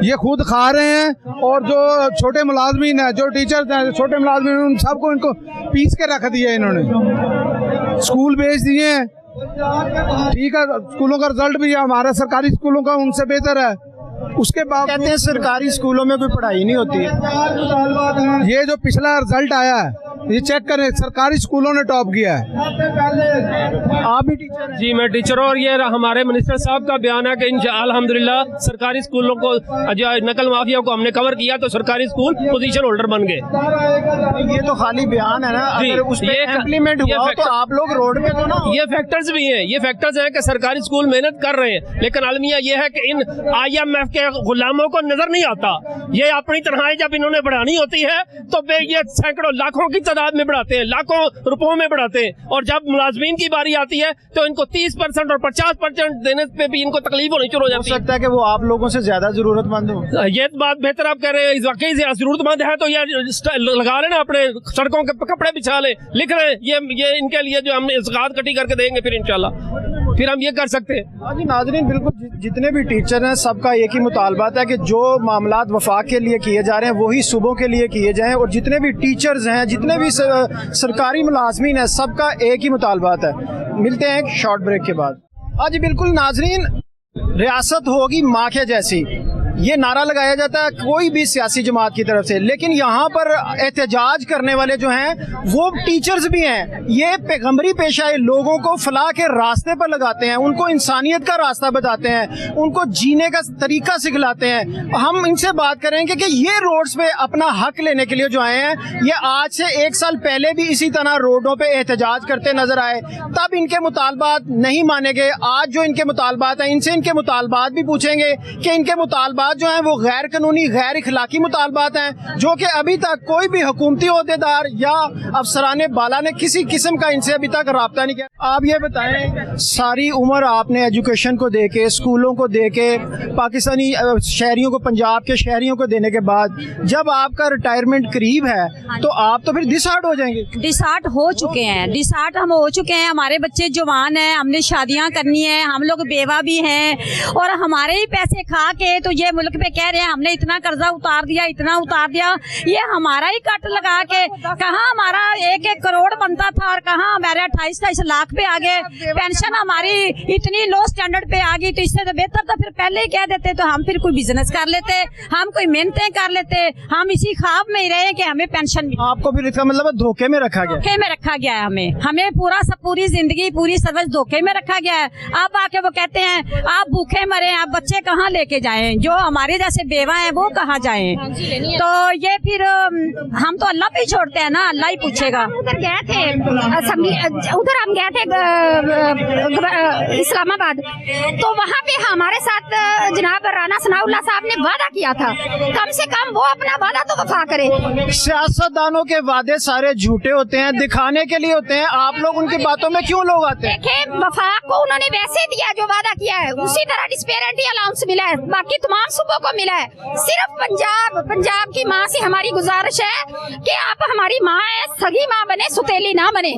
ये खुद खा रहे हैं, और जो छोटे मुलाजमीन है, जो टीचर्स हैं, छोटे मुलाजमीन, उन सबको इनको पीस के रख दिया इन्होंने, स्कूल भेज दिए हैं। ठीक है, स्कूलों का रिजल्ट भी हमारे सरकारी स्कूलों का उनसे बेहतर है। उसके बाद कहते हैं सरकारी स्कूलों में कोई पढ़ाई नहीं होती है। ये जो पिछला रिजल्ट आया है, ये चेक करें, सरकारी स्कूलों ने टॉप किया है। आप भी टीचर हैं? जी, मैं टीचर हूं और ये हमारे मिनिस्टर साहब का बयान है कि अल्हम्दुलिल्लाह सरकारी स्कूलों को जो नकल माफिया को हमने कवर किया तो सरकारी स्कूल पोजीशन होल्डर बन गए। ये तो खाली बयान है ना, अगर उस पे इम्प्लीमेंट हुआ तो आप लोग रोड पे तो ना। ये फैक्टर्स भी हैं, ये फैक्टर्स हैं कि सरकारी स्कूल मेहनत कर रहे हैं, लेकिन अलमिया ये है कि इन IMF के गुलामों को नजर नहीं आता। ये अपनी तनख्वाही जब इन्होंने बढ़ानी होती है तो ये सैकड़ों लाखों की तादाद में बढ़ाते हैं, लाखों रुपयों में बढ़ाते हैं, और जब मुलाजमीन की बारी आती है तो इनको 30% और 50% देने पे भी इनको तकलीफ होनी शुरू हो जाती है। हो सकता है कि वो आप लोगों से ज्यादा जरूरतमंद हो। ये बात बेहतर आप कह रहे हैं, वाकई जरूरतमंद है तो ये लगा लेना, अपने सड़कों के कपड़े बिछा ले, लिख रहे हैं ये इनके लिए जो हम ज़कात कटी करके देंगे, फिर इंशाल्लाह फिर हम ये कर सकते हैं। हाँ जी नाज़रीन, बिल्कुल जितने भी टीचर हैं सबका एक ही मुतालबात है कि जो मामलात वफाक के लिए किए जा रहे हैं वही सुबह के लिए किए जाएं, और जितने भी टीचर्स हैं, जितने भी सरकारी मुलाजमीन हैं, सबका एक ही मुतालबात है। मिलते हैं एक शॉर्ट ब्रेक के बाद। हाँ जी बिल्कुल नाज़रीन, रियासत होगी माँ के जैसी, ये नारा लगाया जाता है कोई भी सियासी जमात की तरफ से, लेकिन यहाँ पर एहतजाज करने वाले जो हैं वो टीचर्स भी हैं। ये पैगंबरी पेशा लोगों को फलाह के रास्ते पर लगाते हैं, उनको इंसानियत का रास्ता बताते हैं, उनको जीने का तरीका सिखलाते हैं। हम इनसे बात करेंगे कि ये रोड्स पे अपना हक लेने के लिए जो आए हैं, ये आज से 1 साल पहले भी इसी तरह रोडों पे एहतजाज करते नजर आए, तब इनके मुतालबात नहीं माने गए। आज जो इनके मुतालबात हैं, इनसे इनके मुतालबात भी पूछेंगे कि इनके मुतालबात जो हैं वो गैर कानूनी, गैर इखलाकी मुतालबात हैं, जो कि अभी तक कोई भी हुकूमती ओहदेदार या अफसराने बाला ने किसी किस्म का इनसे अभी तक राब्ता नहीं किया। आप ये बताएं, सारी उम्र आपने एजुकेशन को दे के, स्कूलों को दे के, पाकिस्तानी शहरियों को, पंजाब के शहरियों को देने के बाद जब आपका रिटायरमेंट करीब है तो आप तो फिर डिसहार्ट हो जाएंगे। डिसहार्ट हो चुके हैं, डिसहार्ट हम हो चुके हैं। हमारे बच्चे जवान हैं, हमने शादियां करनी है, हम लोग बेवा भी हैं, और हमारे ही पैसे खा के तो ये मुल्क पे कह रहे हैं हमने इतना कर्जा उतार दिया, इतना उतार दिया। ये हमारा ही कट लगा के, कहाँ हमारा 1-1 करोड़ बनता था और कहाँ हमारे 28-28 लाख पे आ गए। पेंशन हमारी इतनी लो स्टैंडर्ड पे आ गई, तो इससे तो बेहतर था फिर पहले ही कह देते, तो हम फिर कोई बिजनेस कर लेते, हम कोई मेहनतें कर लेते। हम इसी ख्वाब में ही रहे कि हमें पेंशन मिले। आपको फिर इसका मतलब धोखे में रखा गया? धोखे में रखा गया है हमें पूरी जिंदगी, पूरी सर्विस धोखे में रखा गया है। अब आके वो कहते हैं आप भूखे मरे, आप बच्चे कहाँ लेके जाएं, जो हमारे जैसे बेवा है वो कहाँ जाएं। तो ये फिर हम तो अल्लाह पे ही छोड़ते हैं ना, अल्लाह ही पूछेगा। उधर गए थे उधर हम गए थे इस्लामाबाद, तो वहाँ पे हमारे साथ जनाब राना सनाउल्लाह साहब ने वादा किया था, कम से कम वो अपना वादा तो वफा करे। सियासतदानों के वादे सारे झूठे होते हैं, दिखाने के लिए होते हैं। आप लोग उनकी बातों में क्यों लोग आते हैं? देखे, वफाक को उन्होंने वैसे दिया जो वादा किया है, उसी तरह डिस्पेरिटी अलाउंस मिला है, बाकी तमाम सूबों को मिला है। सिर्फ पंजाब की माँ से हमारी गुजारिश है कि आप हमारी माँ है, सगी माँ बने, सुतेली ना बने।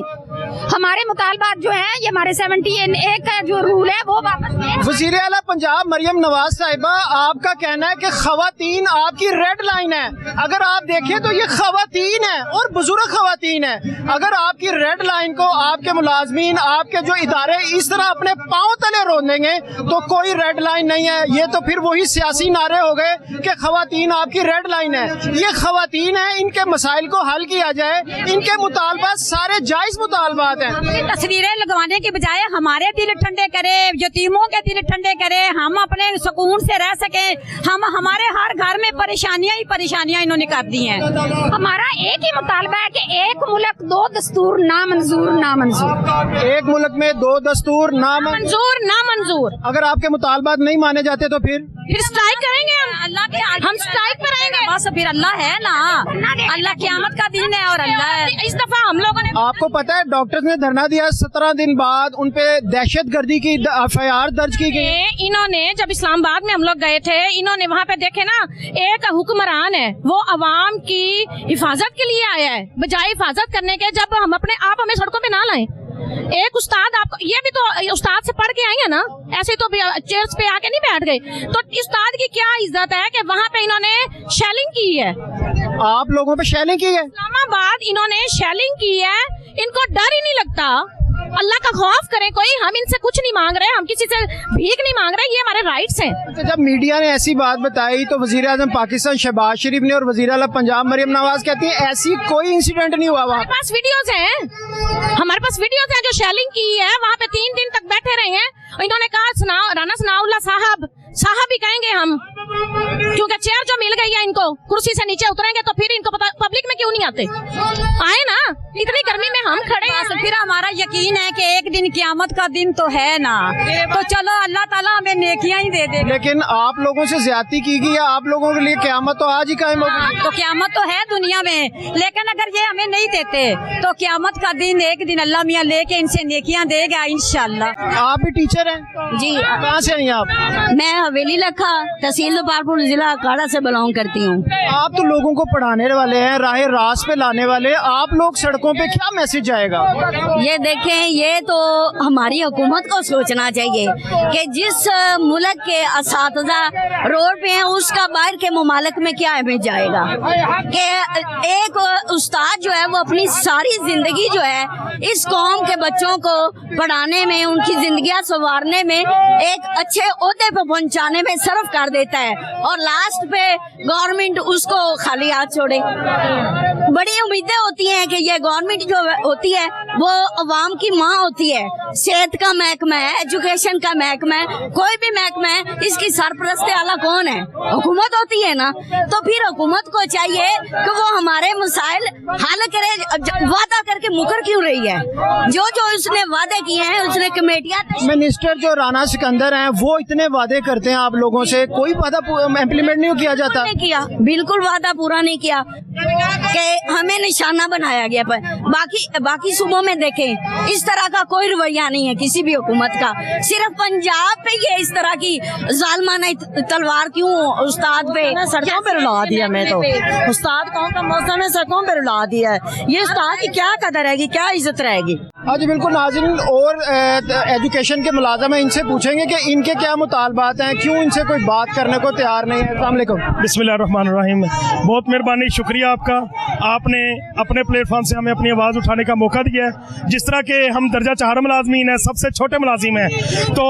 हमारे मुतालबात जो है, ये हमारे 71 का जो रूल है वो वापस लें। वज़ीर आला पंजाब मरियम नवाज साहिबा, आपका कहना है कि खवातीन आपकी रेड लाइन है। अगर आप देखें तो ये खवातीन है और बुजुर्ग खवातीन है। अगर आपकी रेड लाइन को आपके मुलाजमीन, आपके जो इदारे इस तरह अपने पांव तले रोक देंगे तो कोई रेड लाइन नहीं है। ये तो फिर वही सियासी नारे हो गए कि खवातीन आपकी रेड लाइन है। ये खवातीन है, इनके मसाइल को हल किया जाए। इनके मुतालबात सारे जायज मुतालबात हैं। तस्वीरें लगवाने के बजाय हमारे दिल ठंडे करे, यतीमों के दिल ठंडे करे, हम अपने सुकून से रह सके। हम हमारे हर घर में परेशानियां ही परेशानियां इन्होंने कर दी हैं। हमारा एक ही मुतालबा है कि एक मुल्क दो दस्तूर ना मंजूर, ना मंजूर। एक मुल्क में दो दस्तूर ना मंजूर, ना मंजूर। अगर आपके मुतालबात नहीं माने जाते तो फिर स्ट्राइक करेंगे हम स्ट्राइक पर आएंगे। बस फिर अल्लाह है ना, अल्लाह क़यामत का दिन है और अल्लाह है। इस दफा हम लोगों ने, आपको पता है डॉक्टर्स ने धरना दिया, 17 दिन बाद उन पे दहशतगर्दी की FIR दर्ज की गई। इन्होंने जब इस्लामाबाद में हम लोग गए थे, इन्होंने वहाँ पे देखे ना, एक हुक्मरान है वो अवाम की हिफाजत के लिए आया है, बजाय हिफाजत करने के। जब हम अपने आप हमें सड़कों पे ना लाएं। एक उस्ताद, आप ये भी तो उस्ताद से पढ़ के आई है ना, ऐसे तो चेयर्स पे आके नहीं बैठ गए। तो उस्ताद की क्या इज्जत है कि वहाँ पे इन्होंने शेलिंग की है। आप लोगों पे शेलिंग की है? इस्लामाबाद इन्होंने शेलिंग की है, इनको डर ही नहीं लगता। अल्लाह का खौफ करें कोई, हम इनसे कुछ नहीं मांग रहे, हम किसी से भीख नहीं मांग रहे, ये हमारे राइट्स हैं। तो जब मीडिया ने ऐसी बात बताई तो वजीर आजम पाकिस्तान शहबाज शरीफ ने और वजीर आला पंजाब मरियम नवाज कहती है ऐसी कोई इंसिडेंट नहीं हुआ। हमारे पास वीडियोज हैं, हमारे पास वीडियोज हैं जो शेलिंग की है। वहाँ पे 3 दिन तक बैठे रहे हैं। इन्होंने कहा राना सनाउल्लाह साहब ही कहेंगे हम, क्योंकि चेयर जो मिल गई है इनको, कुर्सी से नीचे उतरेंगे तो फिर इनको पता पब्लिक में क्यों नहीं आते। आए ना, इतनी गर्मी में हम खड़े हैं। फिर हमारा यकीन है कि एक दिन क़यामत का दिन तो है ना, तो चलो अल्लाह ताला हमें नेकियां ही दे दे। लेकिन आप लोगों से ज्यादती की गई, आप लोगों के लिए क़यामत तो आज ही कायम होगी। तो क़यामत तो है दुनिया में, लेकिन अगर ये हमें नहीं देते तो क़यामत का दिन एक दिन अल्लाह मियाँ लेके इनसे नेकियां देगा इंशाल्लाह। आप भी टीचर हैं? जी। कहाँ से हैं आप? मैं हवेली लखा, तहसील दोपालपुर, जिला अखाड़ा से बिलोंग करती हूँ। आप तो लोगों को पढ़ाने वाले हैं, राह रास्त पे लाने वाले, आप लोग सड़कों पे क्या मैसेज जाएगा? ये देखें, ये तो हमारी हुकूमत को सोचना चाहिए कि जिस मुल्क के असातिज़ा रोड पे हैं उसका बाहर के मुमालिक में क्या इमेज जाएगा। कि एक उस्ताद जो है वो अपनी सारी जिंदगी जो है इस कौम के बच्चों को पढ़ाने में, उनकी जिंदगियां संवारने में, एक अच्छे ओहदे पे पहुंचाने में सर्व कर देता है और लास्ट पे गवर्नमेंट उसको खाली हाथ छोड़े। बड़ी उम्मीदें होती हैं कि ये गवर्नमेंट जो होती है वो अवाम की माँ होती है। सेहत का महकमा है, एजुकेशन का महकमा है, कोई भी महकमा है, इसकी सरपरस्ती आला कौन है? हुकूमत होती है ना। तो फिर हुकूमत को चाहिए कि वो हमारे मसाइल हल करे। वादा करके मुकर क्यों रही है? जो उसने वादे किए हैं उसने कमेटियाँ। मिनिस्टर जो राना सिकंदर हैं वो इतने वादे करते हैं आप लोगों से, कोई वादा इम्प्लीमेंट नहीं किया जाता। नहीं किया, बिल्कुल वादा पूरा नहीं किया कि हमें निशाना बनाया गया। पर बाकी सूबों में देखें इस तरह का कोई रवैया नहीं है किसी भी हुकूमत का। सिर्फ पंजाब पे ये इस तरह की जालमाना तलवार क्यों उस्ताद पे? सड़कों पे रुला दिया मैं तो। उस्ताद कौन का मौसम है, सड़कों पे रुला दिया है। ये उस्ताद की क्या कदर रहेगी, क्या इज्जत रहेगी? हाँ जी बिल्कुल। नाज़रीन और एजुकेशन के मुलाज़िम हैं, इनसे पूछेंगे कि इनके क्या मुतालबात हैं, क्यों इनसे कोई बात करने को तैयार नहीं है। अस्सलाम वालेकुम। बिस्मिल्लाहिर्रहमानिर्रहीम। बहुत मेहरबानी, शुक्रिया आपका। आपने अपने प्लेटफॉर्म से हमें अपनी आवाज़ उठाने का मौका दिया है। जिस तरह के हम दर्जा 4 मुलाजमीन हैं, सबसे छोटे मुलाजिम हैं, तो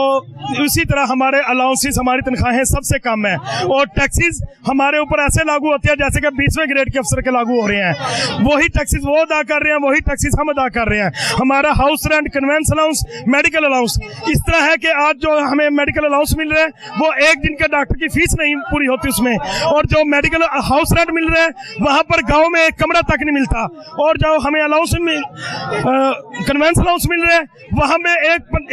उसी तरह हमारे अलाउंसेस, हमारी तनख्वाहें सबसे कम है और टैक्सेस हमारे ऊपर ऐसे लागू होते हैं जैसे कि 20वें ग्रेड के अफसर के लागू हो रहे हैं। वही टैक्सेस वो अदा कर रहे हैं, वही टैक्सेस हम अदा कर रहे हैं। हमारा house rent, convince allowance, medical allowance इस तरह है कि आज जो हमें मेडिकल अलाउंस मिल रहा है वो एक दिन के डॉक्टर की फीस नहीं पूरी होती उसमें, और जो मेडिकल हाउस रेंट मिल रहा है वहाँ पर गाँव में एक कमरा तक नहीं मिलता, और जो हमें अलाउंस में कन्वेंस अलाउंस मिल रहे हैं वहाँ में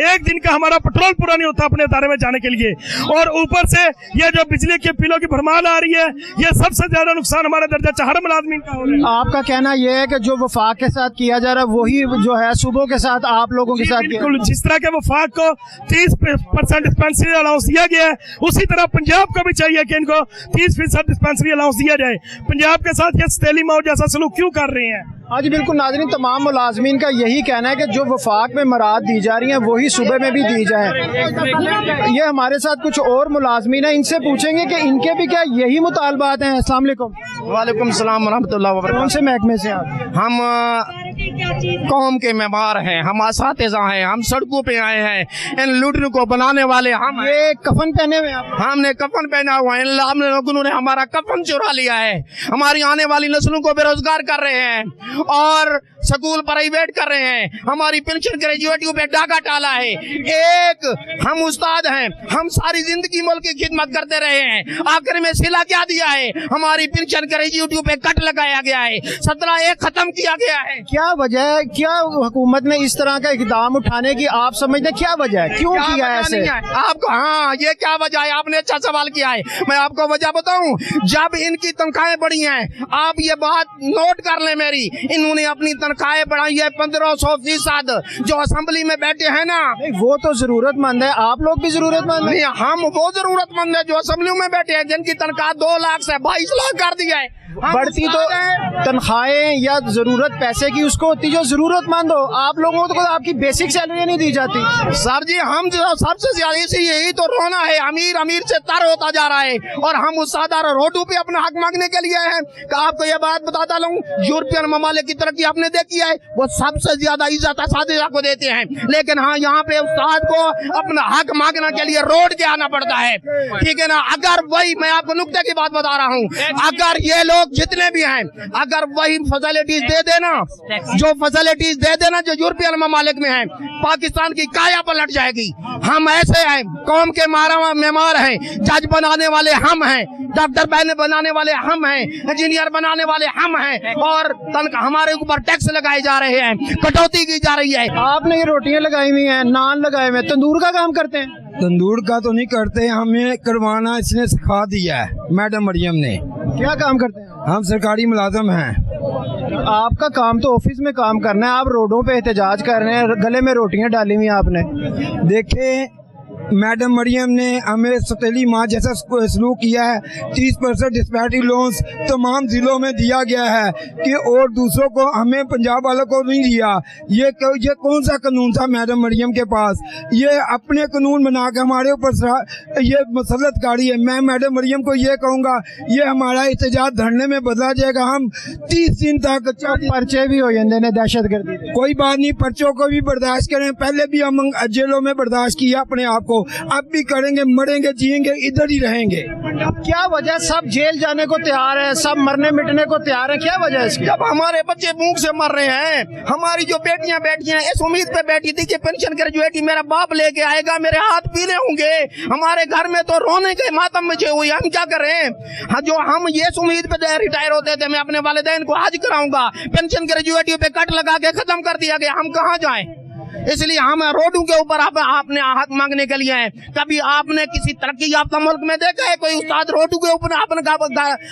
एक दिन का हमारा पेट्रोल पूरा नहीं होता अपने अदारे में जाने के लिए, और ऊपर से ये जो बिजली के बिलों की भरमार आ रही है, ये सबसे ज्यादा नुकसान हमारे दर्जा चहर मुलाजमीन का हो रहा है। आपका कहना यह है कि जो वफाक के साथ किया जा रहा है वही जो है सूबों के साथ आप लोगों के साथ बिल्कुल, जिस तरह के वफाक को 30% डिस्पेंसरी अलाउंस दिया गया है, उसी तरह पंजाब को भी चाहिए कि इनको 30% डिस्पेंसरी अलाउंस दिया जाए। पंजाब के साथ ये सतेली मौत जैसा सलूक क्यों कर रहे हैं? हाँ जी बिल्कुल नाज़रीन, तमाम मुलाजमीन का यही कहना है कि जो वफाक में मराद दी जा रही हैं वही सूबे में भी दी जाए। ये हमारे साथ कुछ और मुलाजमीन हैं, इनसे पूछेंगे कि इनके भी क्या यही मुतालबात हैं। अस्सलाम वालेकुम। वालेकुम सलाम रहमतुल्लाह व बरकातहू। कौन से महकमे से आप? हम कौम के मेहमान हैं, हम असातिज़ा हैं, हम सड़कों पे आए हैं, इन लूटने को बनाने वाले हम। ये कफन पहने हुए आप? हमने कफन पहना हुआ है, इन लोगों ने हमारा कफन चुरा लिया है, हमारी आने वाली नस्लों को बेरोजगार कर रहे हैं और स्कूल प्राइवेट कर रहे हैं, हमारी पेंशन ग्रेजुएटियों पे डाका डाला है। एक हम उस्ताद हैं, हम सारी जिंदगी मुल्क की खिदमत करते रहे हैं, आखिर में सिला क्या दिया है? हमारी पेंशन ग्रेजुएटियों पे कट लगाया गया है, 17(1) खत्म किया गया है। क्या वजह है, क्या हुकूमत ने इस तरह का इकदाम उठाने की आप समझते क्या वजह है, क्यों किया है ऐसे? आपको हाँ, ये क्या वजह है? आपने अच्छा सवाल किया है, मैं आपको वजह बताऊं। जब इनकी तनख्वाहें बढ़ी हैं, आप ये बात नोट कर लें मेरी, इन्होंने अपनी तनख्वाहें बढ़ाई है 1500%। जो असेंबली में बैठे हैं ना, वो तो जरूरतमंद है, आप लोग भी जरूरतमंद हैं। हम वो जरूरतमंद है जो असेंबली में बैठे हैं, जिनकी तनख्वाह 2 लाख से 22 लाख कर दिया है। बढ़ती तो तनख्वाहें या जरूरत पैसे की उसको होती जो जरूरतमंद हो, आप लोगों को तो आपकी बेसिक सैलरी नहीं दी जाती। सर जी, हम जो सबसे ज्यादा यही तो रोना है, अमीर अमीर से तर होता जा रहा है, और हम उस साधारण रोडों पे अपना हक मांगने के लिए हैं। आपको ये बात बताता लूं, यूरोपियन ममालिक की तरक्की आपने देखी है, वो सबसे ज्यादा इज्जत असातिज़ा को देते हैं, लेकिन हाँ यहाँ पे उस्ताद को अपना हक मांगने के लिए रोड के आना पड़ता है, ठीक है ना। अगर वही, मैं आपको नुक्ते की बात बता रहा हूँ, अगर ये लोग जितने भी हैं, अगर वही फैसिलिटीज दे देना, जो फैसिलिटीज दे देना जो यूरोपियन ममालिक में है, पाकिस्तान की काया पलट जाएगी। हम ऐसे हैं, कौम के मेहमान हैं, जज बनाने वाले हम हैं, डॉक्टर बनाने वाले हम हैं, इंजीनियर बनाने वाले हम हैं, और हमारे ऊपर टैक्स लगाए जा रहे हैं, कटौती की जा रही है। आपने ये रोटियां लगाई हुई हैं, नान लगाए हुए, तंदूर का काम करते हैं? तंदूर का तो नहीं करते, हमें करवाना इसने सिखा दिया है मैडम मरियम ने। क्या काम करते हैं? हम सरकारी मुलाजम हैं। आपका काम तो ऑफिस में काम करना है, आप रोडों पे एहतजाज कर रहे हैं, गले में रोटियां डाली हुई आपने। देखें, मैडम मरियम ने हमें सतेली माँ जैसा सलूक किया है। 30% डिस्पैरिटी लोन्स तमाम ज़िलों में दिया गया है कि और दूसरों को, हमें पंजाब वालों को नहीं दिया। ये कौन सा कानून था मैडम मरियम के पास? ये अपने कानून बना के हमारे ऊपर ये मसलत गाड़ी है। मैं मैडम मरियम को ये कहूँगा, ये हमारा एहतजाज धरने में बदला जाएगा। हम 30 दिन तक पर्चे भी हो जाते हैं दहशत गर्दी, कोई बात नहीं, पर्चों को भी बर्दाश्त करें। पहले भी हम जेलों में बर्दाश्त किया अपने आप को, अब भी करेंगे, मरेंगे जिएंगे इधर ही रहेंगे। क्या वजह? सब जेल जाने को तैयार है, सब मरने मिटने को तैयार है, क्या वजह है इसकी? जब हमारे बच्चे भूख से मर रहे हैं, हमारी जो बेटियां बैठी हैं इस उम्मीद पे बैठी थी कि पेंशन ग्रेजुएटी मेरा बाप लेके आएगा, मेरे हाथ पीले होंगे, हमारे घर में तो रोने के मातम मचे हुए, हम क्या करें? हाँ, जो हम ये उम्मीद पे रिटायर होते थे, मैं अपने वालिदैन को हज कराऊंगा, पेंशन ग्रेजुएटी पे कट लगा के खत्म कर दिया गया, हम कहाँ जाएं? इसलिए हम रोडों के ऊपर आपने हक मांगने के लिए हैं। कभी आपने किसी तरक्की याफ्ता मुल्क में देखा है कोई उस्ताद रोडों के ऊपर अपने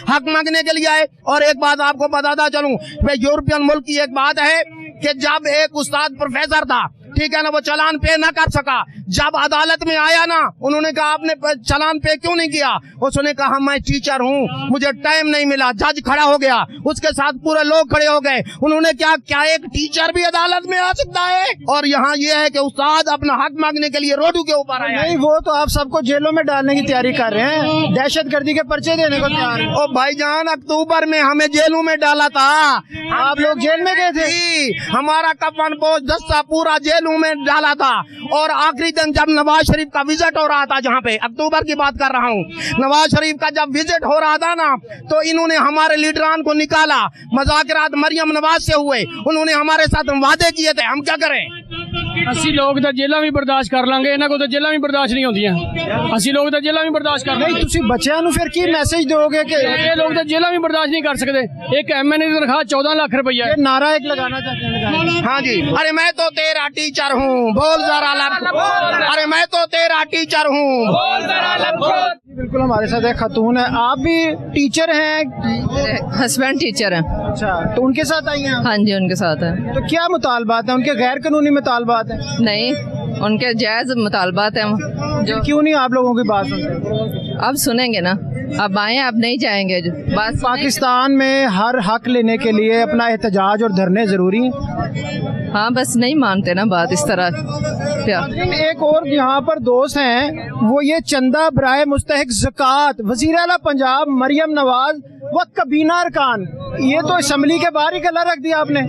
हक मांगने के लिए आए? और एक बात आपको बताता चलूं, यूरोपियन मुल्क की एक बात है कि जब एक उस्ताद प्रोफेसर था, ठीक है ना, वो चालान पे ना कर सका, जब अदालत में आया ना, उन्होंने कहा आपने चालान पे क्यों नहीं किया? उसने कहा मैं टीचर हूँ, मुझे टाइम नहीं मिला। जज खड़ा हो गया, उसके साथ पूरे लोग खड़े हो गए। उन्होंने क्या एक टीचर भी अदालत में आ सकता है? और यहाँ ये है कि उस्ताद अपना हक मांगने के लिए रोडों के ऊपर आया। नहीं, वो तो आप सबको जेलों में डालने की तैयारी कर रहे हैं, दहशत गर्दी के पर्चे देने को तैयार है। ओ भाईजान, अक्टूबर में हमें जेलों में डाला था, आप लोग जेल में गए थे? हमारा कफन पोश दस्ता पूरा जेलों में डाला था। और आखिरी दिन जब नवाज शरीफ का विजिट हो रहा था, जहाँ पे अक्टूबर की बात कर रहा हूँ, नवाज शरीफ का जब विजिट हो रहा था ना, तो इन्होंने हमारे लीडरान को निकाला, मज़ाकिरात मरियम नवाज से हुए, उन्होंने हमारे साथ वादे किए थे, हम क्या करें? ਅਸੀਂ ਲੋਕ ਤਾਂ ਜੇਲਾਂ ਵੀ ਬਰਦਾਸ਼ਤ ਕਰ ਲਾਂਗੇ, ਇਹਨਾਂ ਕੋਲ ਤਾਂ ਜੇਲਾਂ ਵੀ ਬਰਦਾਸ਼ਤ ਨਹੀਂ ਹੁੰਦੀਆਂ। ਅਸੀਂ ਲੋਕ ਤਾਂ ਜੇਲਾਂ ਵੀ ਬਰਦਾਸ਼ਤ ਕਰ ਨਹੀਂ ਤੁਸੀਂ ਬੱਚਿਆਂ ਨੂੰ ਫਿਰ ਕੀ ਮੈਸੇਜ ਦੋਗੇ ਕਿ ਇਹ ਲੋਕ ਤਾਂ ਜੇਲਾਂ ਵੀ ਬਰਦਾਸ਼ਤ ਨਹੀਂ ਕਰ ਸਕਦੇ। ਇੱਕ MNA ਦੀ तनख्वाह 14 लाख रुपया है। नारा एक लगाना चाहते हैं? हाँ जी। अरे मैं तो तेरा टीचर हूँ, बोल जरा अरे मैं तो तेरा टीचर हूँ, बोल जरा। बिल्कुल हमारे साथ एक खातून है, आप भी टीचर हैं? हस्बैंड टीचर हैं। अच्छा, तो उनके साथ आई हैं? हाँ जी, उनके साथ है। तो क्या मुतालबात है उनके? गैर कानूनी मुतालबात है? नहीं, उनके जायज मुतालबात हैं। जो क्यों नहीं आप लोगों की बात सुनते? अब सुनेंगे ना, अब आए, अब नहीं जाएंगे। बस पाकिस्तान में हर हक लेने के लिए अपना एहतजाज और धरने जरूरी हैं। हाँ, बस नहीं मानते ना बात इस तरह। एक और यहाँ पर दोस्त हैं, वो ये चंदा बराए मुस्तहिक ज़कात वज़ीर आला पंजाब मरियम नवाज व कबीना अरकान, ये तो असम्बली के बाहर ही गला रख दिया आपने।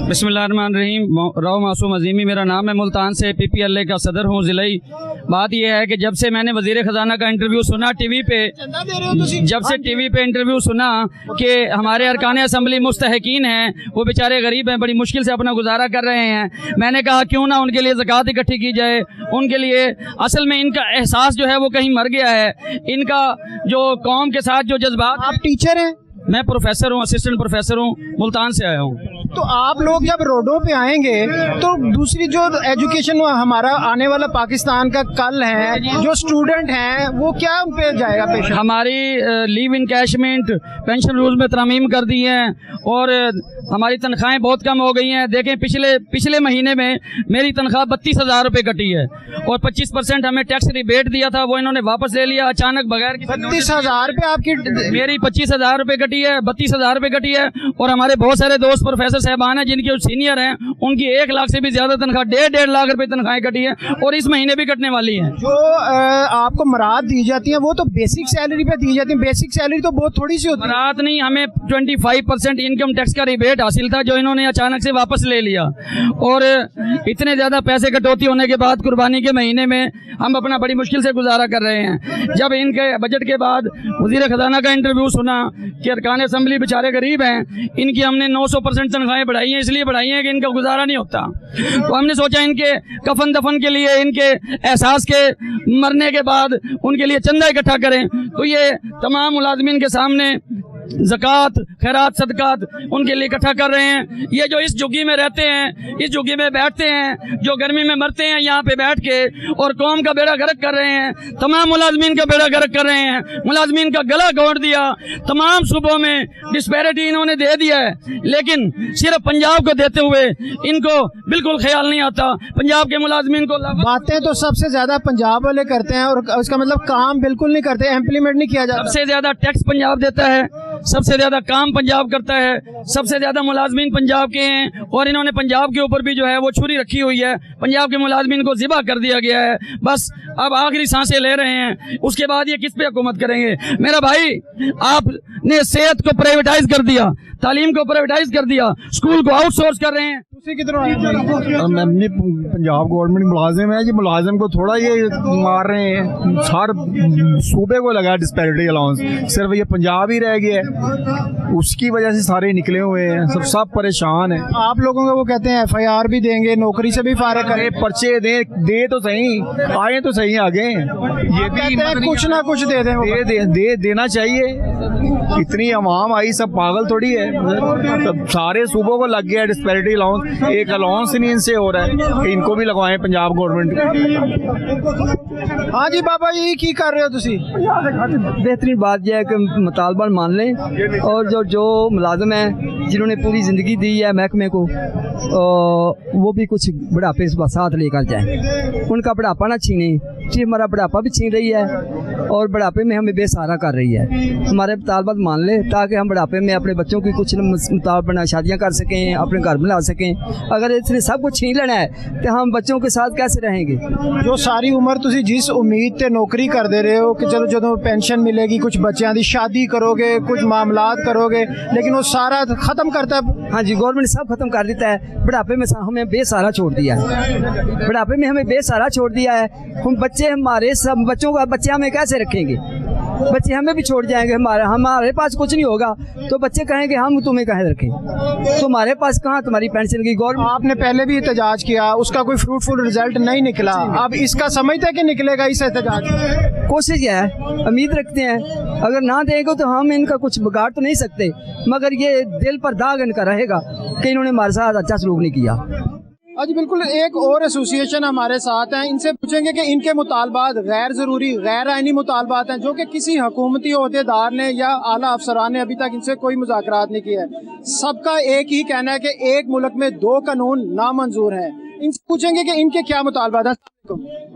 बिस्मिल्लाहिर्रहमानिर्रहीम। राव मासूम अजीमी मेरा नाम है, मुल्तान से PPLA का सदर हूँ ज़िलाई। बात यह है कि जब से मैंने वज़ीर ख़जाना का इंटरव्यू सुना टीवी पे, जब से टीवी पे इंटरव्यू सुना कि हमारे अरकान असम्बली मुस्तहकीन हैं, वो बेचारे गरीब हैं, बड़ी मुश्किल से अपना गुजारा कर रहे हैं, मैंने कहा क्यों ना उनके लिए ज़कात इकट्ठी की जाए। उनके लिए असल में इनका एहसास जो है वो कहीं मर गया है। इनका जो कौम के साथ जो जज्बात। आप टीचर हैं? मैं प्रोफेसर हूँ, असिस्टेंट प्रोफेसर हूँ, मुल्तान से आया हूँ। तो आप लोग जब रोडों पे आएंगे तो दूसरी जो एजुकेशन हमारा आने वाला पाकिस्तान का कल है, जो स्टूडेंट हैं, वो क्या उन पे जाएगा पेश? हमारी लीव इनकैशमेंट पेंशन रूल्स में तरमीम कर दी है और हमारी तनख्वाहें बहुत कम हो गई हैं। देखें पिछले महीने में मेरी तनख्वाह 32,000 रुपये कटी है और 25% हमें टैक्स रिबेट दिया था, वो इन्होंने वापस ले लिया अचानक बगैर। 32,000 रुपये आपकी? मेरी 25,000 रुपये कटी है, 32,000 रुपये कटी है। और हमारे बहुत सारे दोस्त प्रोफेसर साहबान हैं जिनके सीनियर हैं, उनकी 1 लाख से भी ज्यादा तनख्वाह, 1.5 लाख रुपए तनख्वाहें कटी है और इस महीने भी कटने वाली है। जो आपको मराद दी जाती है वो तो बेसिक सैलरी पे दी जाती है। बेसिक सैलरी तो बहुत थोड़ी सी होती है। मराद नहीं, हमें 25% इनकम टैक्स का रिबेट हासिल था जो इन्होंने अचानक से वापस ले लिया। और इतने ज्यादा पैसे कटौती होने के बाद कुर्बानी के महीने में हम अपना बड़ी मुश्किल से गुजारा कर रहे हैं। जब इनके बजट के बाद वज़ीर ख़जाना का इंटरव्यू सुना कि अरकान असम्बली बेचारे गरीब हैं, इनकी हमने 900% तनख्वाहें बढ़ाई हैं, इसलिए बढ़ाई हैं कि इनका गुजारा नहीं होता। तो हमने सोचा इनके कफन दफन के लिए, इनके एहसास के मरने के बाद उनके लिए चंदा इकट्ठा करें। तो ये तमाम मुलाजमीन के सामने ज़कात, खैरात, सदकात उनके लिए इकट्ठा कर रहे हैं। ये जो इस झुग्गी में रहते हैं, इस झुग्गी में बैठते हैं, जो गर्मी में मरते हैं यहाँ पे बैठ के और कौम का बेड़ा गर्क कर रहे हैं, तमाम मुलाजमीन का बेड़ा गर्क कर रहे हैं, मुलाजमीन का गला घोंट दिया। तमाम सूबों में डिस्पैरिटी इन्होंने दे दिया है, लेकिन सिर्फ पंजाब को देते हुए इनको बिल्कुल ख्याल नहीं आता पंजाब के मुलाजमीन को। बातें तो सबसे ज्यादा पंजाब वाले करते हैं और उसका मतलब काम बिल्कुल नहीं करते, इम्प्लीमेंट नहीं किया जाता। सबसे ज्यादा टैक्स पंजाब देता है, सबसे ज्यादा काम पंजाब करता है, सबसे ज्यादा मुलाजमीन पंजाब के हैं और इन्होंने पंजाब के ऊपर भी जो है वो छुरी रखी हुई है। पंजाब के मुलाजमीन को ज़िबा कर दिया गया है, बस अब आखिरी सांसें ले रहे हैं, उसके बाद ये किस पे हुकूमत करेंगे। मेरा भाई, आपने सेहत को प्राइवेटाइज कर दिया, तालीम को प्राइवेटाइज कर दिया, स्कूल को आउटसोर्स कर रहे हैं। मैं पंजाब गवर्नमेंट मुलाजिम है, ये मुलाजिम को थोड़ा ये मार रहे हैं, हर सूबे को लगा डिस्पैरिटी अलाउंस, सिर्फ ये पंजाब ही रह गया है, उसकी वजह से सारे निकले हुए हैं, सब परेशान हैं। आप लोगों को वो कहते हैं FIR भी देंगे, नौकरी से भी फारिग करें, पर्चे दे तो सही, आए तो सही आगे, ये भी कुछ ना कुछ दे दें, देना चाहिए। इतनी अवाम आई, सब पागल थोड़ी है, सारे सूबों को लग गया डिस्पैरिटी अलाउंस, एक अलाउंस नहीं इनसे हो रहा है, इनको भी लगवाएं पंजाब गवर्नमेंट। हाँ जी बाबा जी, की कर रहे हो तुसी? बेहतरीन बात यह है कि मुतालबा मान लें और जो मुलाजिम हैं जिन्होंने पूरी ज़िंदगी दी है महकमे को, वो भी कुछ बुढ़ापे से साथ लेकर जाएं, उनका बुढ़ापा ना छीने। जी, हमारा बुढ़ापा भी छीन रही है और बुढ़ापे में हमें बेसहारा कर रही है। हमारे मुतालबात मान ले ताकि हम बुढ़ापे में अपने बच्चों की कुछ मुतालबा शादियाँ कर सकें, अपने घर में ला सकें। अगर इसने सब कुछ छीन लेना है तो हम बच्चों के साथ कैसे रहेंगे। जो सारी उम्र तुसी जिस उम्मीद ते नौकरी कर दे रहे हो कि चलो जो पेंशन मिलेगी, कुछ बच्चों की शादी करोगे, कुछ मामलात करोगे, लेकिन वो सारा ख़त्म करता है। हाँ जी, गवर्नमेंट सब खत्म कर देता है। बुढ़ापे में हमें बेसहारा छोड़ दिया है, बुढ़ापे में हमें बेसहारा छोड़ दिया है। हम बच्चे, हमारे सब बच्चों का बच्चे हमें कैसे रखेंगे। बच्चे हमें भी छोड़ जाएंगे, हमारे पास कुछ नहीं होगा तो बच्चे कहेंगे हम तुम्हें कहाँ रखें, तुम्हारे पास कहाँ तुम्हारी पेंशन की। गवर्नमेंट आपने पहले भी एहतजाज किया, उसका कोई फ्रूटफुल रिजल्ट नहीं निकला, अब इसका समझते हैं कि निकलेगा इस एहतजाज? कोशिश है, उम्मीद रखते हैं, अगर ना देंगे तो हम इनका कुछ बिगाड़ तो नहीं सकते, मगर ये दिल पर दाग इनका रहेगा कि इन्होंने हमारे साथ अच्छा सलूक नहीं किया। आज बिल्कुल एक और एसोसिएशन हमारे साथ हैं, इनसे पूछेंगे कि इनके मुतालबात गैर ज़रूरी गैर आइनी मुतालबात हैं जो कि किसी हुकूमती अहदेदार ने या आला अफसरान ने अभी तक इनसे कोई मुज़ाकरात नहीं किया है। सबका एक ही कहना है कि एक मुल्क में 2 कानून नामंजूर हैं। इनसे पूछेंगे कि इनके क्या मुतालबात हैं।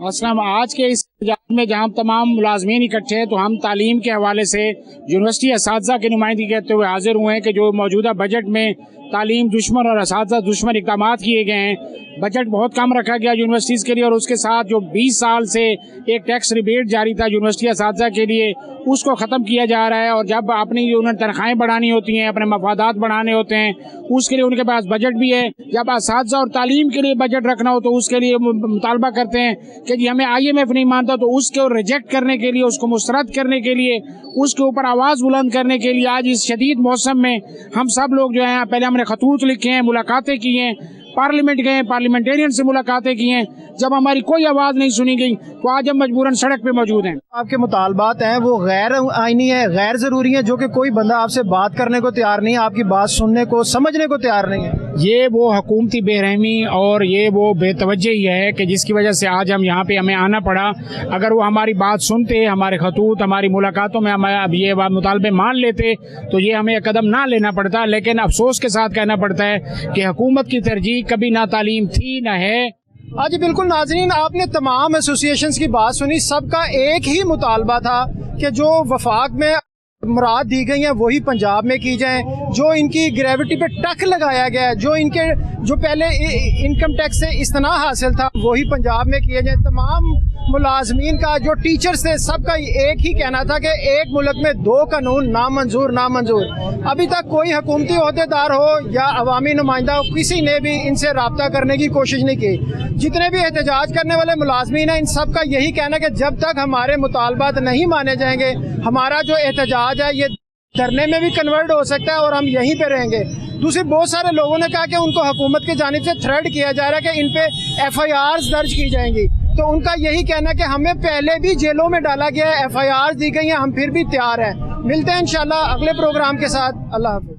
अस्सलाम, आज के इस इजलास में जहाँ तमाम मुलाजमीन इकट्ठे हैं तो हम तालीम के हवाले से यूनिवर्सिटी असातिज़ा की नुमाइंदगी करते हुए हाजिर हुए हैं कि जो मौजूदा बजट में तालीम दुश्मन और असातिज़ा दुश्मन इक़दाम किए गए हैं, बजट बहुत कम रखा गया यूनिवर्सिटीज़ के लिए, और उसके साथ जो 20 साल से एक टैक्स रिबेट जारी था यूनिवर्सिटी असातिज़ा के लिए उसको ख़त्म किया जा रहा है। और जब अपनी उन्हें तनख्वाहें बढ़ानी होती हैं, अपने मफादात बढ़ाने होते हैं, उसके लिए उनके पास बजट भी है। जब असातिज़ा और तालीम के लिए बजट रखना हो तो उसके लिए मुतालबा करते हैं कि जी हमें IMF नहीं मानता, तो उसको रिजेक्ट करने के लिए, उसको मुस्तरद करने के लिए, उसके ऊपर आवाज़ बुलंद करने के लिए आज इस शदीद मौसम में हम सब लोग जो हैं, पहले हमने खतूत लिखे हैं, मुलाकातें की हैं, पार्लियामेंट गए, पार्लियामेंटेरियन से मुलाकातें की हैं, जब हमारी कोई आवाज़ नहीं सुनी गई तो आज हम मजबूरन सड़क पे मौजूद हैं। आपके मुतालबात हैं वो गैर आइनी है, गैर ज़रूरी है, जो कि कोई बंदा आपसे बात करने को तैयार नहीं है, आपकी बात सुनने को समझने को तैयार नहीं है। ये वो हुकूमती बेरहमी और ये वो बेतवज्जही है कि जिसकी वजह से आज हम यहाँ पे हमें आना पड़ा। अगर वो हमारी बात सुनते, हमारे खतूत, हमारी मुलाकातों में हमें अब ये मुतालबे मान लेते तो ये हमें कदम ना लेना पड़ता। लेकिन अफसोस के साथ कहना पड़ता है कि हुकूमत की तरजीह कभी ना तालीम थी ना है। हाँ जी बिल्कुल नाज़रीन, आपने तमाम एसोसिएशंस की बात सुनी, सबका एक ही मुतालबा था कि जो वफाक में मुराद दी गई हैं वही पंजाब में की जाएं, जो इनकी ग्रेविटी पे टक लगाया गया है, जो इनके जो पहले इनकम टैक्स से इस्तना हासिल था वही पंजाब में किए जाए। तमाम मुलाजमीन का, जो टीचर्स थे, सबका एक ही कहना था कि एक मुल्क में 2 कानून नामंजूर नामंजूर। अभी तक कोई हुकूमती अहदेदार हो या अवामी नुमाइंदा हो, किसी ने भी इनसे रब्ता करने की कोशिश नहीं की। जितने भी एहतजाज करने वाले मुलाजमीन हैं, इन सब का यही कहना है कि जब तक हमारे मुतालबात नहीं माने जाएंगे, हमारा जो एहतजाज है ये धरने में भी कन्वर्ट हो सकता है और हम यहीं पे रहेंगे। दूसरे बहुत सारे लोगों ने कहा कि उनको हुकूमत की जानिब से थ्रेट किया जा रहा है कि इन पे FIRs दर्ज की जाएंगी, तो उनका यही कहना है कि हमें पहले भी जेलों में डाला गया है, FIRs दी गई हैं, हम फिर भी तैयार हैं। मिलते हैं इंशाल्लाह अगले प्रोग्राम के साथ। अल्लाह हाफ़िज़।